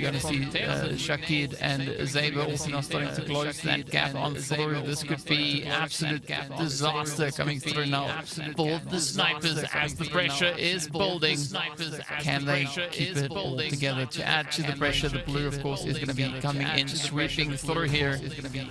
going to see Shakid and Zeba also now starting to close that gap on through. This could be absolute disaster coming through now for the snipers as the pressure is building. Can they keep it all together to add to the pressure? The blue, of course, is going to be coming in, sweeping through here.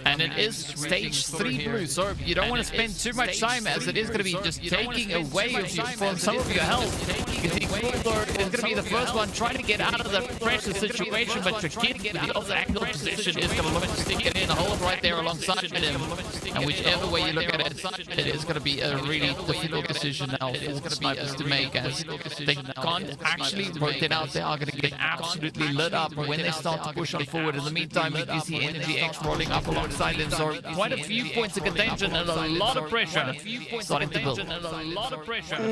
And it is stage 3 blue, so you don't want to spend too much time, as it is going to be just taking away from some of your health. You can see Kulthor is going to be the first one trying to get out of the pressure situation, but Shakid with the other angle position is going to look to stick it in, hold right there alongside him. And whichever way you look at it, it is going to be a really difficult decision now for the snipers to make, as they can't actually rotate out. They are going to get absolutely lit up when they start to push on forward. In the meantime, you do see Energy X rolling up alongside them, so quite a few points of contention and a lot of pressure starting to build.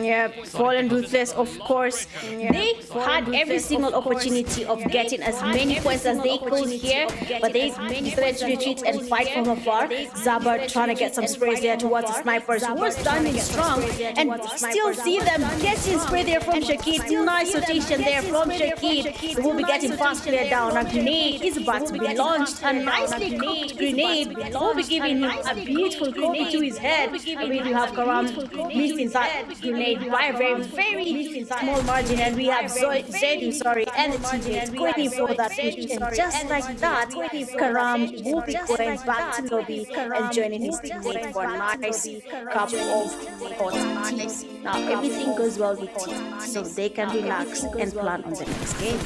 Yeah, Fallen Ruthless, of course, they had every single opportunity of getting as many points as they could here, but they decided to retreat and fight from afar. Zabar trying to get some sprays there towards the snipers who were standing strong, and still see them getting spray there from Shakid. Nice rotation there from Shakid, who will be getting fast clear down. A grenade is about to be launched, a nicely cooked grenade will be giving him a beautiful Kobe to his head. And we do have Karam missing that grenade by a very small margin, and we have Zedu, and the teammates waiting for that push. And just like that, Karam will be going back to lobby and joining his teammate for a nice cup of hot tea. Now everything goes well with team, so they can relax and plan on the next game.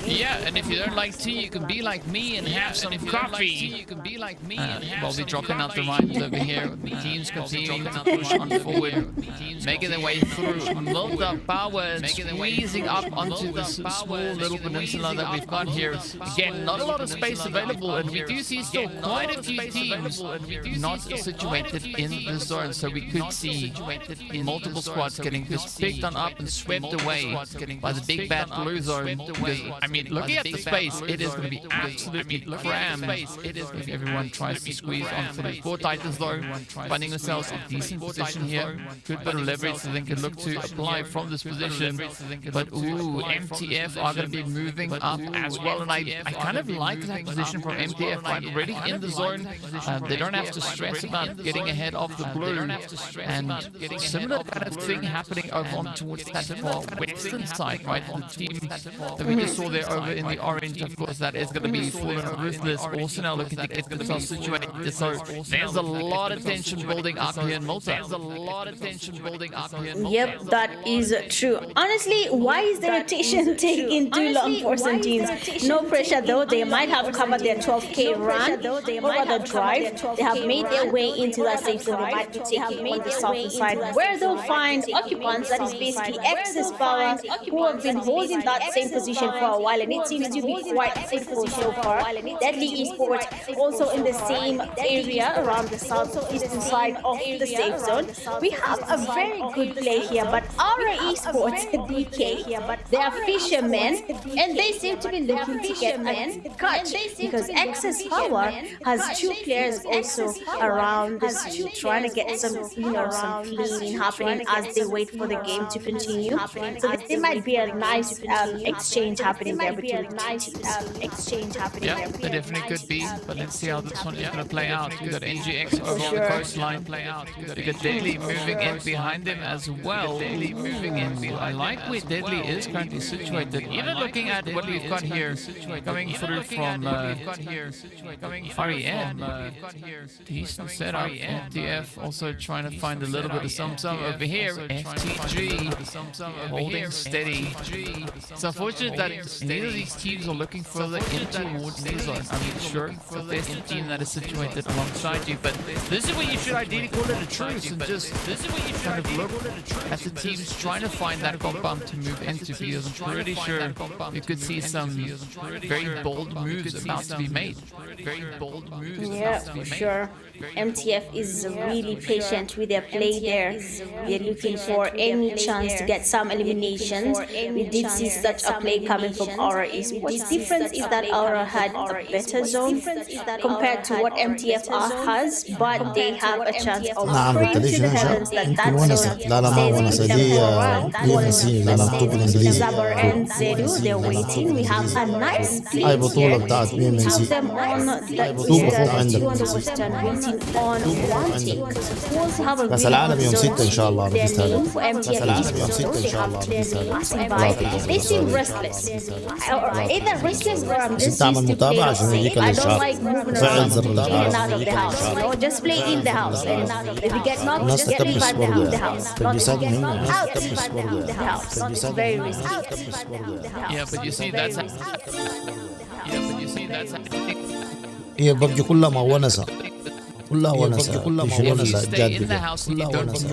Yeah, and if you don't like tea, you can be like me and have some coffee. We'll be dropping out the rhymes over here. The teams continuing to push on forward, making their way through. Build up power and squeezing up onto this small little peninsula that we've got here. Again, not a lot of space available, and we do see still quite a few teams not situated in the zone, so we could see multiple squads getting just picked on up and swept away by the big bad blue zone. Because, I mean, looking at the space, it is going to be absolutely crammed if everyone tries to squeeze on through. 4 Titans though, finding themselves in a decent position here. Good bit of leverage so they can look to apply from this position. But ooh, MTF are going to be moving up as well, and I kind of like that position from MTF, right? Already in the zone. They don't have to stress about getting ahead of the blue, and similar kind of thing happening over on towards that far western side, right? The team that we just saw there over in the orange, of course, that is going to be Fallen Ruthless, also now looking to get themselves situated. So there's a lot of tension building up here in Malta. Yep, that is true. Honestly, why is the rotation taking too long for some teams? No pressure though. They might have covered their 12k run over the drive. They have made their way into that safe zone. They might be taking on the southern side, where they'll find occupants, that is basically excess power, who have been holding that same position for a while, and it seems to be quite simple so far. Deadly Esports also in the same area around the southeastern side of the safe zone. We have a very good play here, but Aura Esports, DK, they are fishermen, and they seem to be looking to get a cut, because excess power has 2 players also around the street trying to get some, some cleaning happening as they wait for the game to continue. So there might be a nice exchange happening there between Yeah, there definitely could be, but let's see how this one is going to play out. We got NGX over on the coastline. We got Deadly moving in behind them as well. Deadly moving in. I like where Deadly is currently situated. Even looking at what we've got here, coming through from REM. Decent setup. MTF also trying to find a little bit of some over here. FTG holding steady. It's unfortunate that neither of these teams are looking further in towards the zone. I mean, sure, if there's a team that is situated alongside you, but this is where you should ideally call it a truce and just kind of look at the teams trying to find that compound to move into, because I'm pretty sure you could see some very bold moves about to be made. Very bold moves about to be made. Sure. MTF is really patient with their play there. They're looking for any chance to get some eliminations. We did see such a play coming from Aura Esports. The difference is that Aura had a better zone compared to what MTF has, but they have a chance of praying to the heavens that that zone stays with them for a while. Zabar and Zedu, they're waiting. We have a nice play here. Have them on the بس العالم يوم 6 ان شاء الله بتستهدف. بس العالم يوم 6 ان شاء الله بتستهدف. They seem restless. Either restless or I'm just تعمل متابعة عشان يجيك الإشعار. فعل زر الإشعار. Just play in the house. If you get knocked, just leave out the house. تلبيسات مهمة. Out the house. It's very risky. Yeah, but you see that's هي ببجي كلها مونسة. كلها ونسة. كلها ونسة جاد كلها ونسة.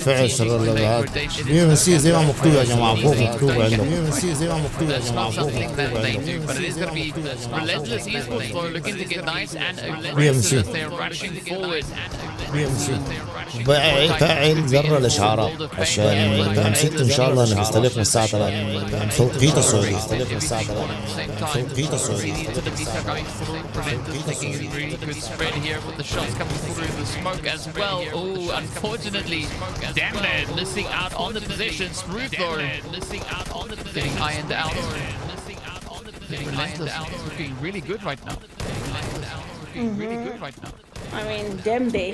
فعل سر الإبعاد. PMNC زي ما مكتوب يا جماعة فوق مكتوب عندهم. PMNC زي ما مكتوب يا جماعة فوق مكتوب عندهم. But it is going to be relentless esports though, looking to get nice and PMNC. aggressive. They're rushing forward. PMNC فاعل زر الإشعارات عشان يوم 6 إن شاء الله نستلفنا الساعة 3 توقيت السعودية. نستلفنا الساعة 3 توقيت السعودية. Taking a really good spread here with the shots coming through the smoke as well. Oh, unfortunately, Damned missing out on the position. Smooth though, missing out on the position. Getting ironed out. Relentless looking really good right now. Really good right now. I mean, Dembe.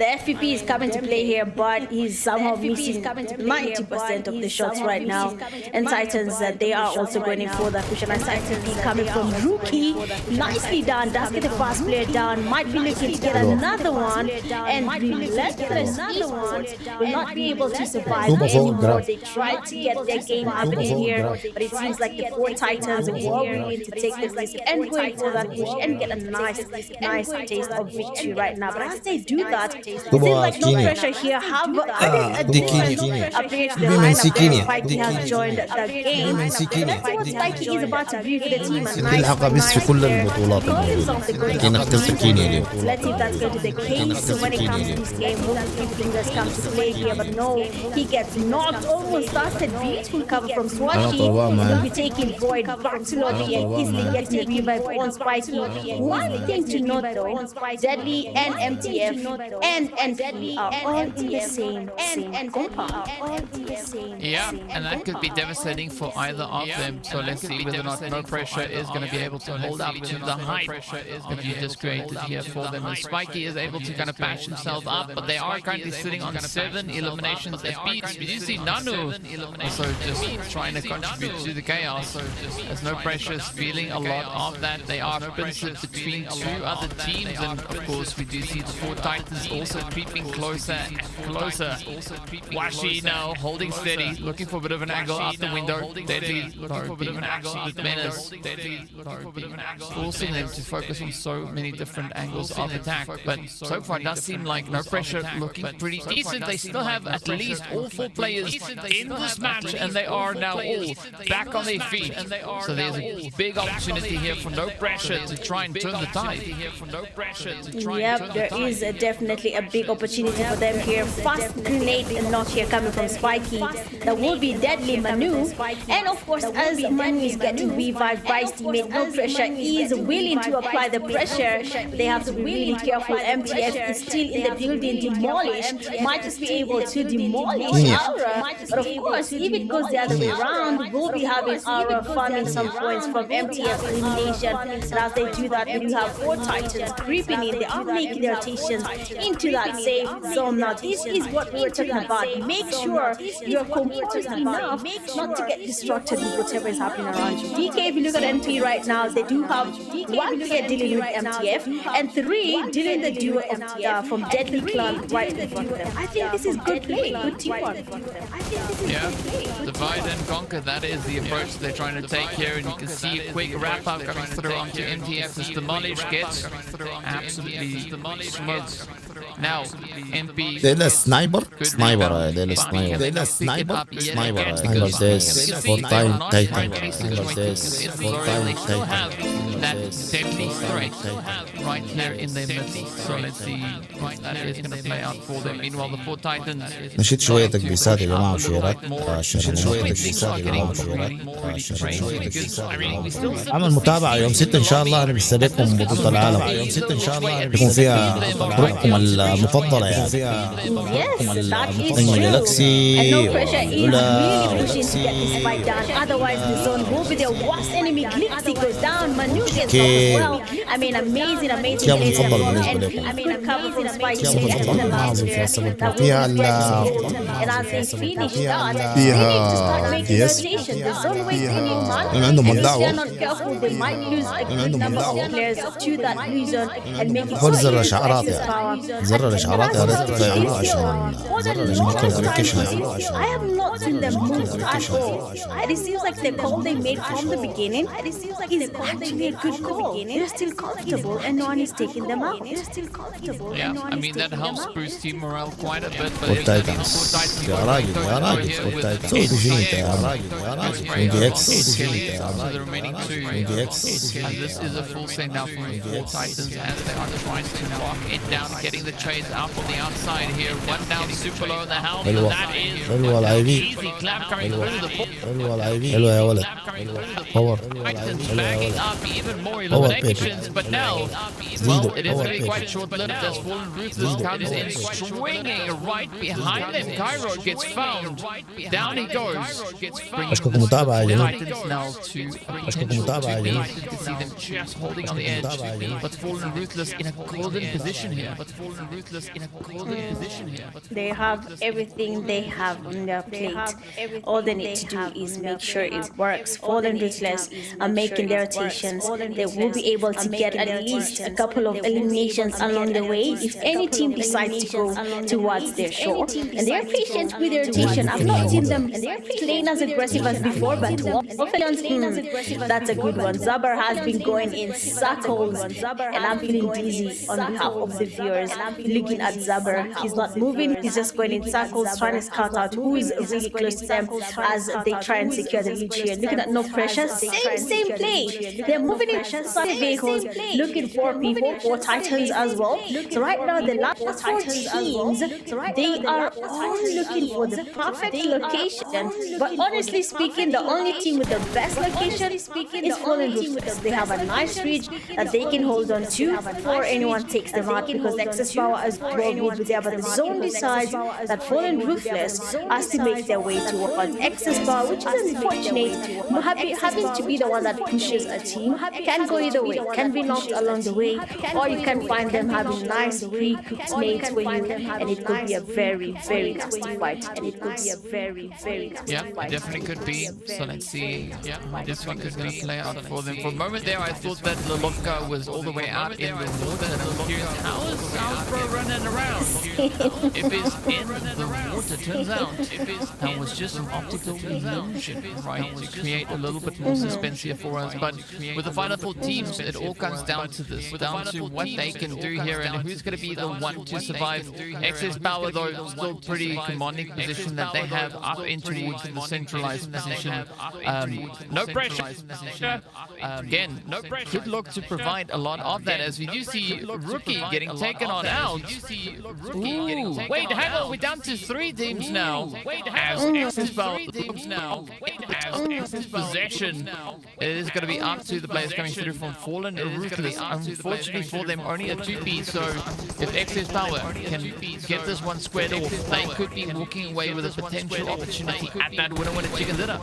The FPP is coming to play here, but he's somehow missing 90% of the shots right now. And Titans, they are also going in for that push. And FPP coming from Rookie. Nicely done. Does get the fast player down. Might be looking to get another one. And Relentless Esports will not be able to survive anymore. They tried to get their game happening here, but it seems like the 4 Titans were willing to take the risk and go in for that push and get a nice taste of victory right now. But as they do that, it seems like no pressure here. Have a different approach to the lineup. Spikey has joined the game. Let's see what Spikey is about to do for the team. تلحق بس في كل البطولات كينا اخترت كينيا اليوم. Let's see if that's going to be the case. So when it comes to this game, hopefully fingers come to play here. But no, he gets knocked. Almost started beautiful cover from Swatchy. He'll be taking Void back to lobby and easily getting a revive on Spikey. One thing to note though, Deadly and MTF and Deadly are all in the same compound. Yeah, and that could be devastating for either of them. So let's see whether or not No Pressure is going to be able to hold up to the hype that you just created here for them. And Spikey is able to kind of patch himself up, but they are currently sitting on 7 eliminations apiece. We do see Nanu also just trying to contribute to the chaos. As No Pressure is feeling a lot of that. They are pinched between 2 other teams, and of course we do see the 4 Titans also creeping closer and closer. Washi now holding steady, looking for a bit of an angle out the window. Deadly looking for a bit of an absolute menace. Forcing them to focus on so many different angles of attack. But so far it does seem like No Pressure looking pretty decent. They still have at least all 4 players in this match, and they are now all back on their feet. So there's a big opportunity here for No Pressure to try and turn the tide. Yep, there is definitely a big opportunity for them here. Fast grenade and not here coming from Spikey. That will be Deadly Manu. And of course, as Manu is getting revived by his teammate, No Pressure is willing to apply the pressure. They have to be really careful. MTF is still in the building, demolished. Might just be able to demolish Aura. But of course, if it goes the other way around, we'll be having Aura farming some points from MTF elimination. And as they do that, we do have 4 Titans creeping in. They are making their rotations into that safe zone. Now, this is what we were talking about. Make sure you're composed enough not to get distracted with whatever is happening around you. DK, if you look at NP right now, they do have one player dealing with MTF and three dealing the duo from Deadly Clan right in front of them. I think this is good play, good teamwork. Yeah, divide and conquer, that is the approach they're trying to take here, and you can see a quick wrap-up coming through onto MTF as Demolish gets absolutely smoked. Now, MP... They're the sniper? Sniper, they're the sniper. They're the sniper? Sniper. Sniper says, full-time Titan. Sniper says, full-time Titan. That deadly threat right here in their midst. So let's see what that is going to play out for them. Meanwhile, the four Titans... نشيد شوية تكبيسات يا جماعة وشيرات نشيد شوية تكبيسات يا جماعة وشيرات عمل متابعة يوم 6 إن شاء الله أنا بستضيفكم بطولة العالم يوم 6 إن شاء الله بيكون فيها طرقكم المفضلة يعني فيها طرقكم المفضلة جالاكسي ولا Otherwise, the zone will be their worst enemy. Glixi goes down. Manu gets off as well. I mean, amazing. كيف مفضل بالنسبة لكم؟ فيها يس أنا عندهم الدعوة أنا عندهم الدعوة هو زر الإشعارات يعني زر الإشعارات يا ريت تفعلوه عشان زر الإشعارات الأبلكيشن يعملوه عشان I have not seen them move at all. And it seems like the call they made from the beginning is actually a good call. They're still comfortable and no one is taking them out. They're still comfortable. Yeah, I mean that helps boost team morale quite a bit. But Four Titans يا راجل يا راجل Four Titans سوي بشيء انت يا راجل يا راجل 20x the remaining two. 20x And this is a full send now from Four Titans as they are trying to lock it down, getting the trades out on the outside here. One down, super low in the helm. That is حلوة العيبي easy clap coming through the ball. حلوة العيبي حلوة يا ولد باور Titans backing up even more eliminations, but now, well, it is going to be quite short-lived as Fallen Ruthless comes in swinging right behind him. Cairo gets found. Down he goes. أشكركم متابعة يا جماعة Titans now to أشكركم متابعة يا جماعة to see them just holding on the edge, but Fallen Ruthless in a golden position here. They have everything they have on their plate. All they need to do is make sure it works. Fallen Ruthless are making their rotations. They will be able to get at least a couple of eliminations along the way if any team decides to go towards their shore. And they are patient with their rotation. I've not seen them playing as aggressive as before, but that's a good one. Zabar has been going in circles, and I'm feeling dizzy on behalf of the viewers. Looking at Zabar, he's not moving, he's just going in circles, trying to scout out who is really close to them as they try and secure the lead here. Looking at no pressure, same play. They're moving in vehicles, looking for people, for Titans as well. So right now, the last four teams, they are all looking for the perfect location. But honestly speaking, the only team with the best location is Fallen Ruthless. They have a nice ridge that they can hold on to before anyone takes them out, because excess power as well will be there. But the zone decides that Fallen Ruthless has to make their way towards excess power, which is unfortunate. Having to be the one that pushes a team can go either way, can be knocked along the way, or you can find them having nice pre-cooked mates for you, and it could be a very, very nasty fight. Yeah, it definitely could be. So let's see. Yeah, this one is going to play out for them. For a moment there, I thought that Lilovka was all the way out in the water. And I'm curious, how is Bro running around? If it's in the water, turns out that was just an optical illusion, right? To create a little bit more suspense here for us. But with the final four teams, it all comes down to this, down to what they can do here and who's going to be the one to survive. Excess power, though, still pretty commanding position that they have up in towards the centralized position. No pressure. Again, no pressure. Could look to provide a lot of that, as we do see Rookie getting taken on out. Wait, hang on. We're down to 3 teams now. As X's possession is going to be up to the players coming through from Fallen and Ruthless. Unfortunately for them, only a 2P. So if X's Power can get this one squared off, they could be walking away with a potential opportunity at that winner chicken dinner.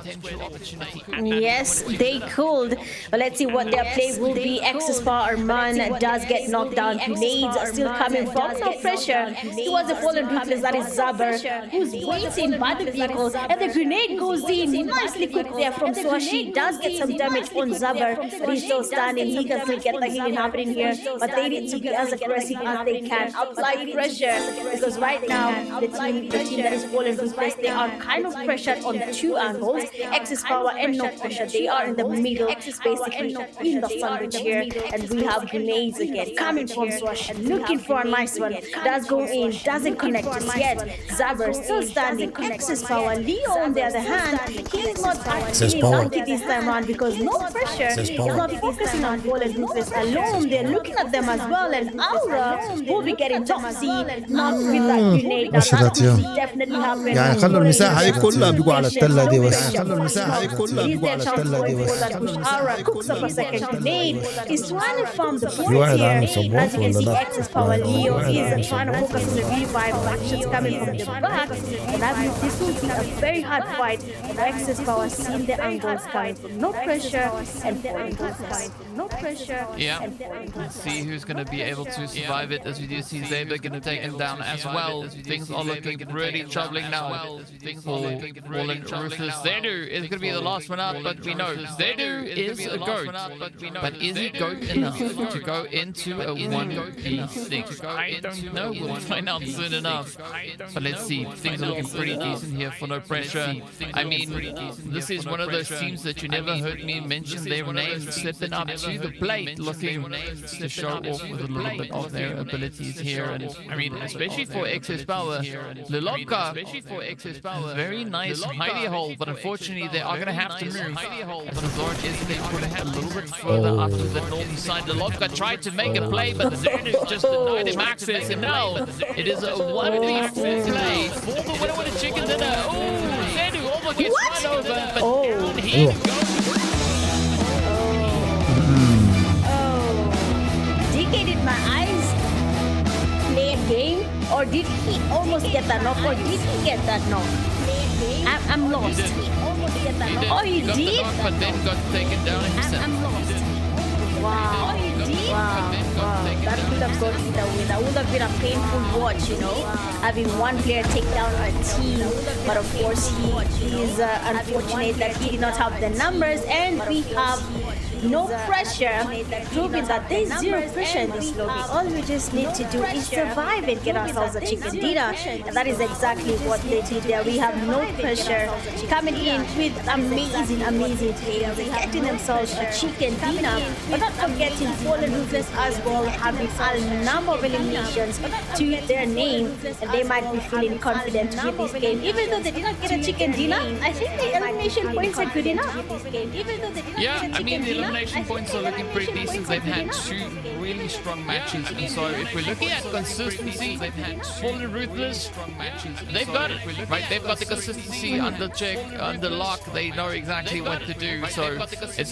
Yes, they could. But let's see what their play will be. X's Power Arman does get knocked down. Grenades are still coming from no pressure towards the Fallen Ruthless. That is Zaber, who's waiting by the vehicle, and the grenade goes in. Nicely quick there from Swashi. Does get some damage on Zaber, but he's still standing. He can still get the healing happening here, but they need to be as aggressive as they can. Apply pressure, because right now the team that is Fallen Ruthless, they are kind of pressured on 2 angles. X's Power and no pressure. They are in the middle, basically in the sandwich here, and we have grenades again coming from Swash, looking for a nice one. Does go in, doesn't connect just yet. Zaber still standing. X's Power. Leo on the other hand, he's not actually lucky this time around because no pressure. He's not focusing on Fallen Ruthless alone. They're looking at them as well, and Aura will be getting topsy, not with that grenade. Now that will definitely happen. يعني خلوا المساحة دي كلها بيقوا على التلة دي بس. خلوا المساحة دي كلها بيقوا على التلة دي بس. Aura cooks up a second grenade. He's trying to farm the points here. As you can see, X's Power Leo is trying to focus on the revive actions coming from the back. And I believe this will be a very hard fight. X's Power seeing the angles coming from no pressure and Fallen Ruthless. No pressure. Yeah. Let's see who's going to be able to survive it. As we do see Zaber going to take him down as well. Things are looking really troubling now. For Fallen Ruthless. Zedu is going to be the last one up, but we know Zedu is a GOAT. But is he GOAT enough to go into a 1v6? I don't know. We'll find out soon enough. But let's see. Things are looking pretty decent here for no pressure. I mean, this is one of those teams that you never heard me mention their names, stepping up to the plate, looking to show off with a little bit of their abilities here. And I mean, especially for X's Power, Lilovka, very nice hidey hole, but unfortunately they are going to have to move. As Resort is going to put it a little bit further up to the northern side. Lilovka tried to make a play, but Zedu just denied him access, and now it is a 1v4 play for the winner with a chicken dinner. Oh, Zedu almost gets run over, but down he goes. Did my eyes play a game, or did he almost get that knock, or did he get that knock? I'm lost. Oh, he did? But then got taken down himself. I'm lost. Wow. Wow. That could have gone either way. That would have been a painful watch, you know, having one player take down a team. But of course, he is unfortunate that he did not have the numbers, and we have no pressure, proving that there's zero pressure in this lobby. All we just need to do is survive and get ourselves a chicken dinner, and that is exactly what they did there. We have no pressure, coming in with amazing teams, getting themselves a chicken dinner, but not forgetting Fallen Ruthless as well, having a number of eliminations to their name, and they might be feeling confident to win this game. Even though they did not get a chicken dinner, I think the elimination points are good enough. Yeah, I mean, the elimination points are looking pretty decent. They've had 2 really strong matches, and so if we're looking at consistency, Fallen Ruthless, they've got it, right? They've got the consistency under check, under lock. They know exactly what to do. So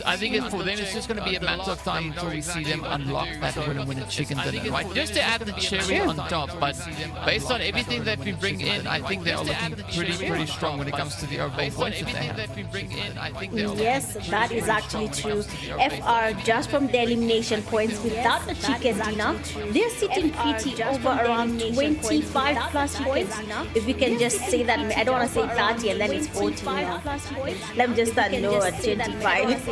I think for them, it's just going to be a matter of time until we see them unlock that win a chicken dinner, right? Just to add the cherry on top, but based on everything that we bring in, I think they are looking pretty strong when it comes to the overall points that they have. Yes, that is actually true. FR, just from the elimination points without the chicken dinner, they're sitting pretty over around 25 plus points. If we can just say that, I don't want to say 30 and then it's 40. Let me just start low at 25.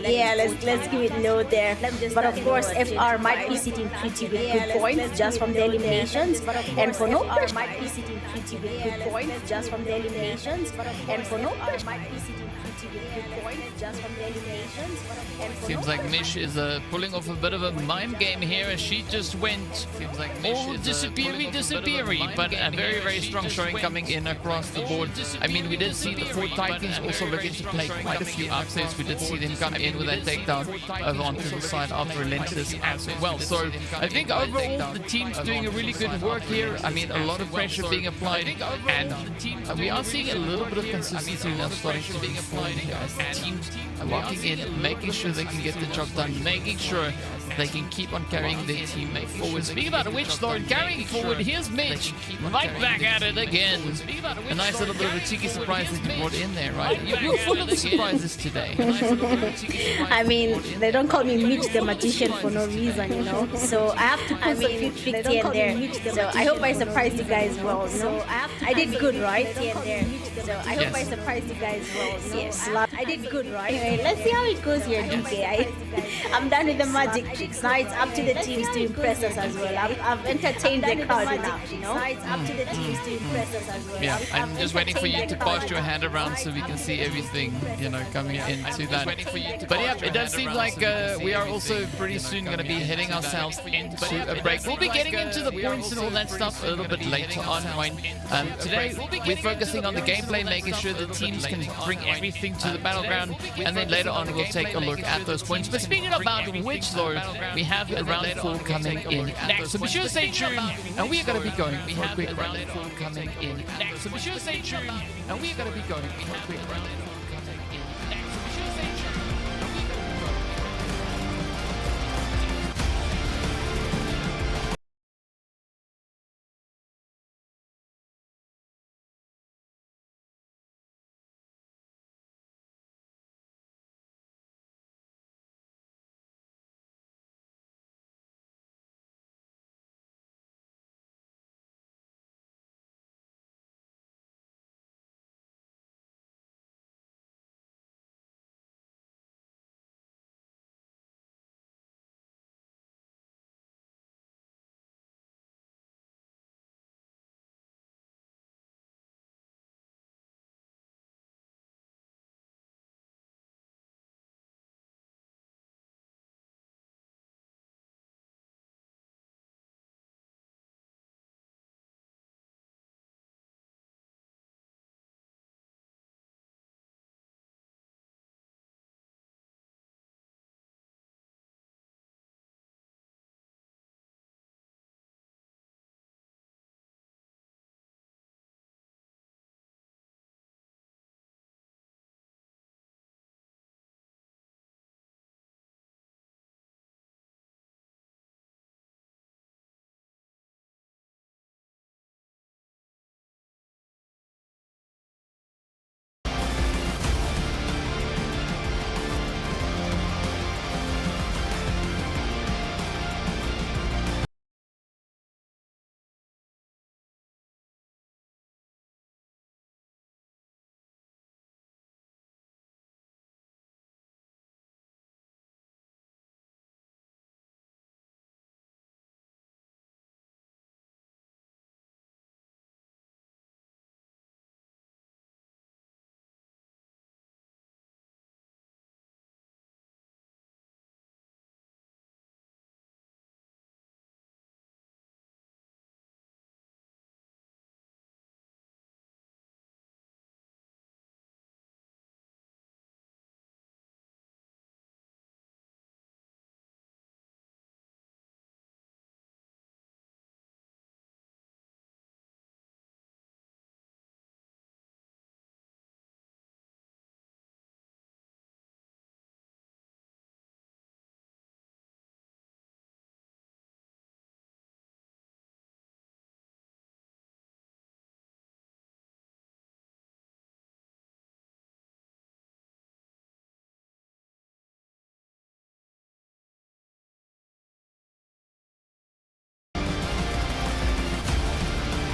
Yeah, let's give it low there. But of course, FR might be sitting pretty with good points just from the eliminations, and for no pressure might be sitting pretty with good points just from the eliminations, and for no pressure might be sitting pretty plenty with good points just from the eliminations. Seems like Mish is pulling off a bit of a mime game here as she just went all disappeary, but a very, very strong showing coming in across the board. I mean, we did see the 4 Titans also looking to play quite a few upsets. We did see them come in with that takedown over onto the side of Relentless as well. So I think overall the team's doing a really good work here. I mean, a lot of pressure being applied, and we are seeing a little bit of consistency now starting to be applied here as the team locking in, making sure they can get the job done, making sure they can keep on carrying their teammate forward. Speaking about which, though, carrying forward, here's Mitch right back at it again. A nice little bit of a cheeky surprise that you brought in there, right? You're full of the surprises today. I mean, they don't call me Mitch the Magician for no reason, you know. So I have to put a few tricks here and there. So I hope I surprised you guys well, you know. I did good, right? Here and there. So I hope I surprised you guys well. Yes, I did good, right? Anyway, let's see how it goes here, DK. I'm done with the magic tricks. Now it's up to the teams to impress us as well. I've entertained the crowd enough, you know. Now it's up to the teams to impress us as well. Yeah, I'm just waiting for you to pass your hand around so we can see everything, you know, coming into that. But yeah, it does seem like we are also pretty soon going to be heading ourselves into a break. We'll be getting into the points and all that stuff a little bit later on, right? Today, we're focusing on the gameplay, making sure the teams can bring everything to the battleground, and then later on we'll take a look at those points. But speaking about which, though, we have round 4 coming in next. So be sure to stay tuned, and we are going to be going for a quick round 4 coming in next. So be sure to stay tuned, and we are going to be going for a quick round 4.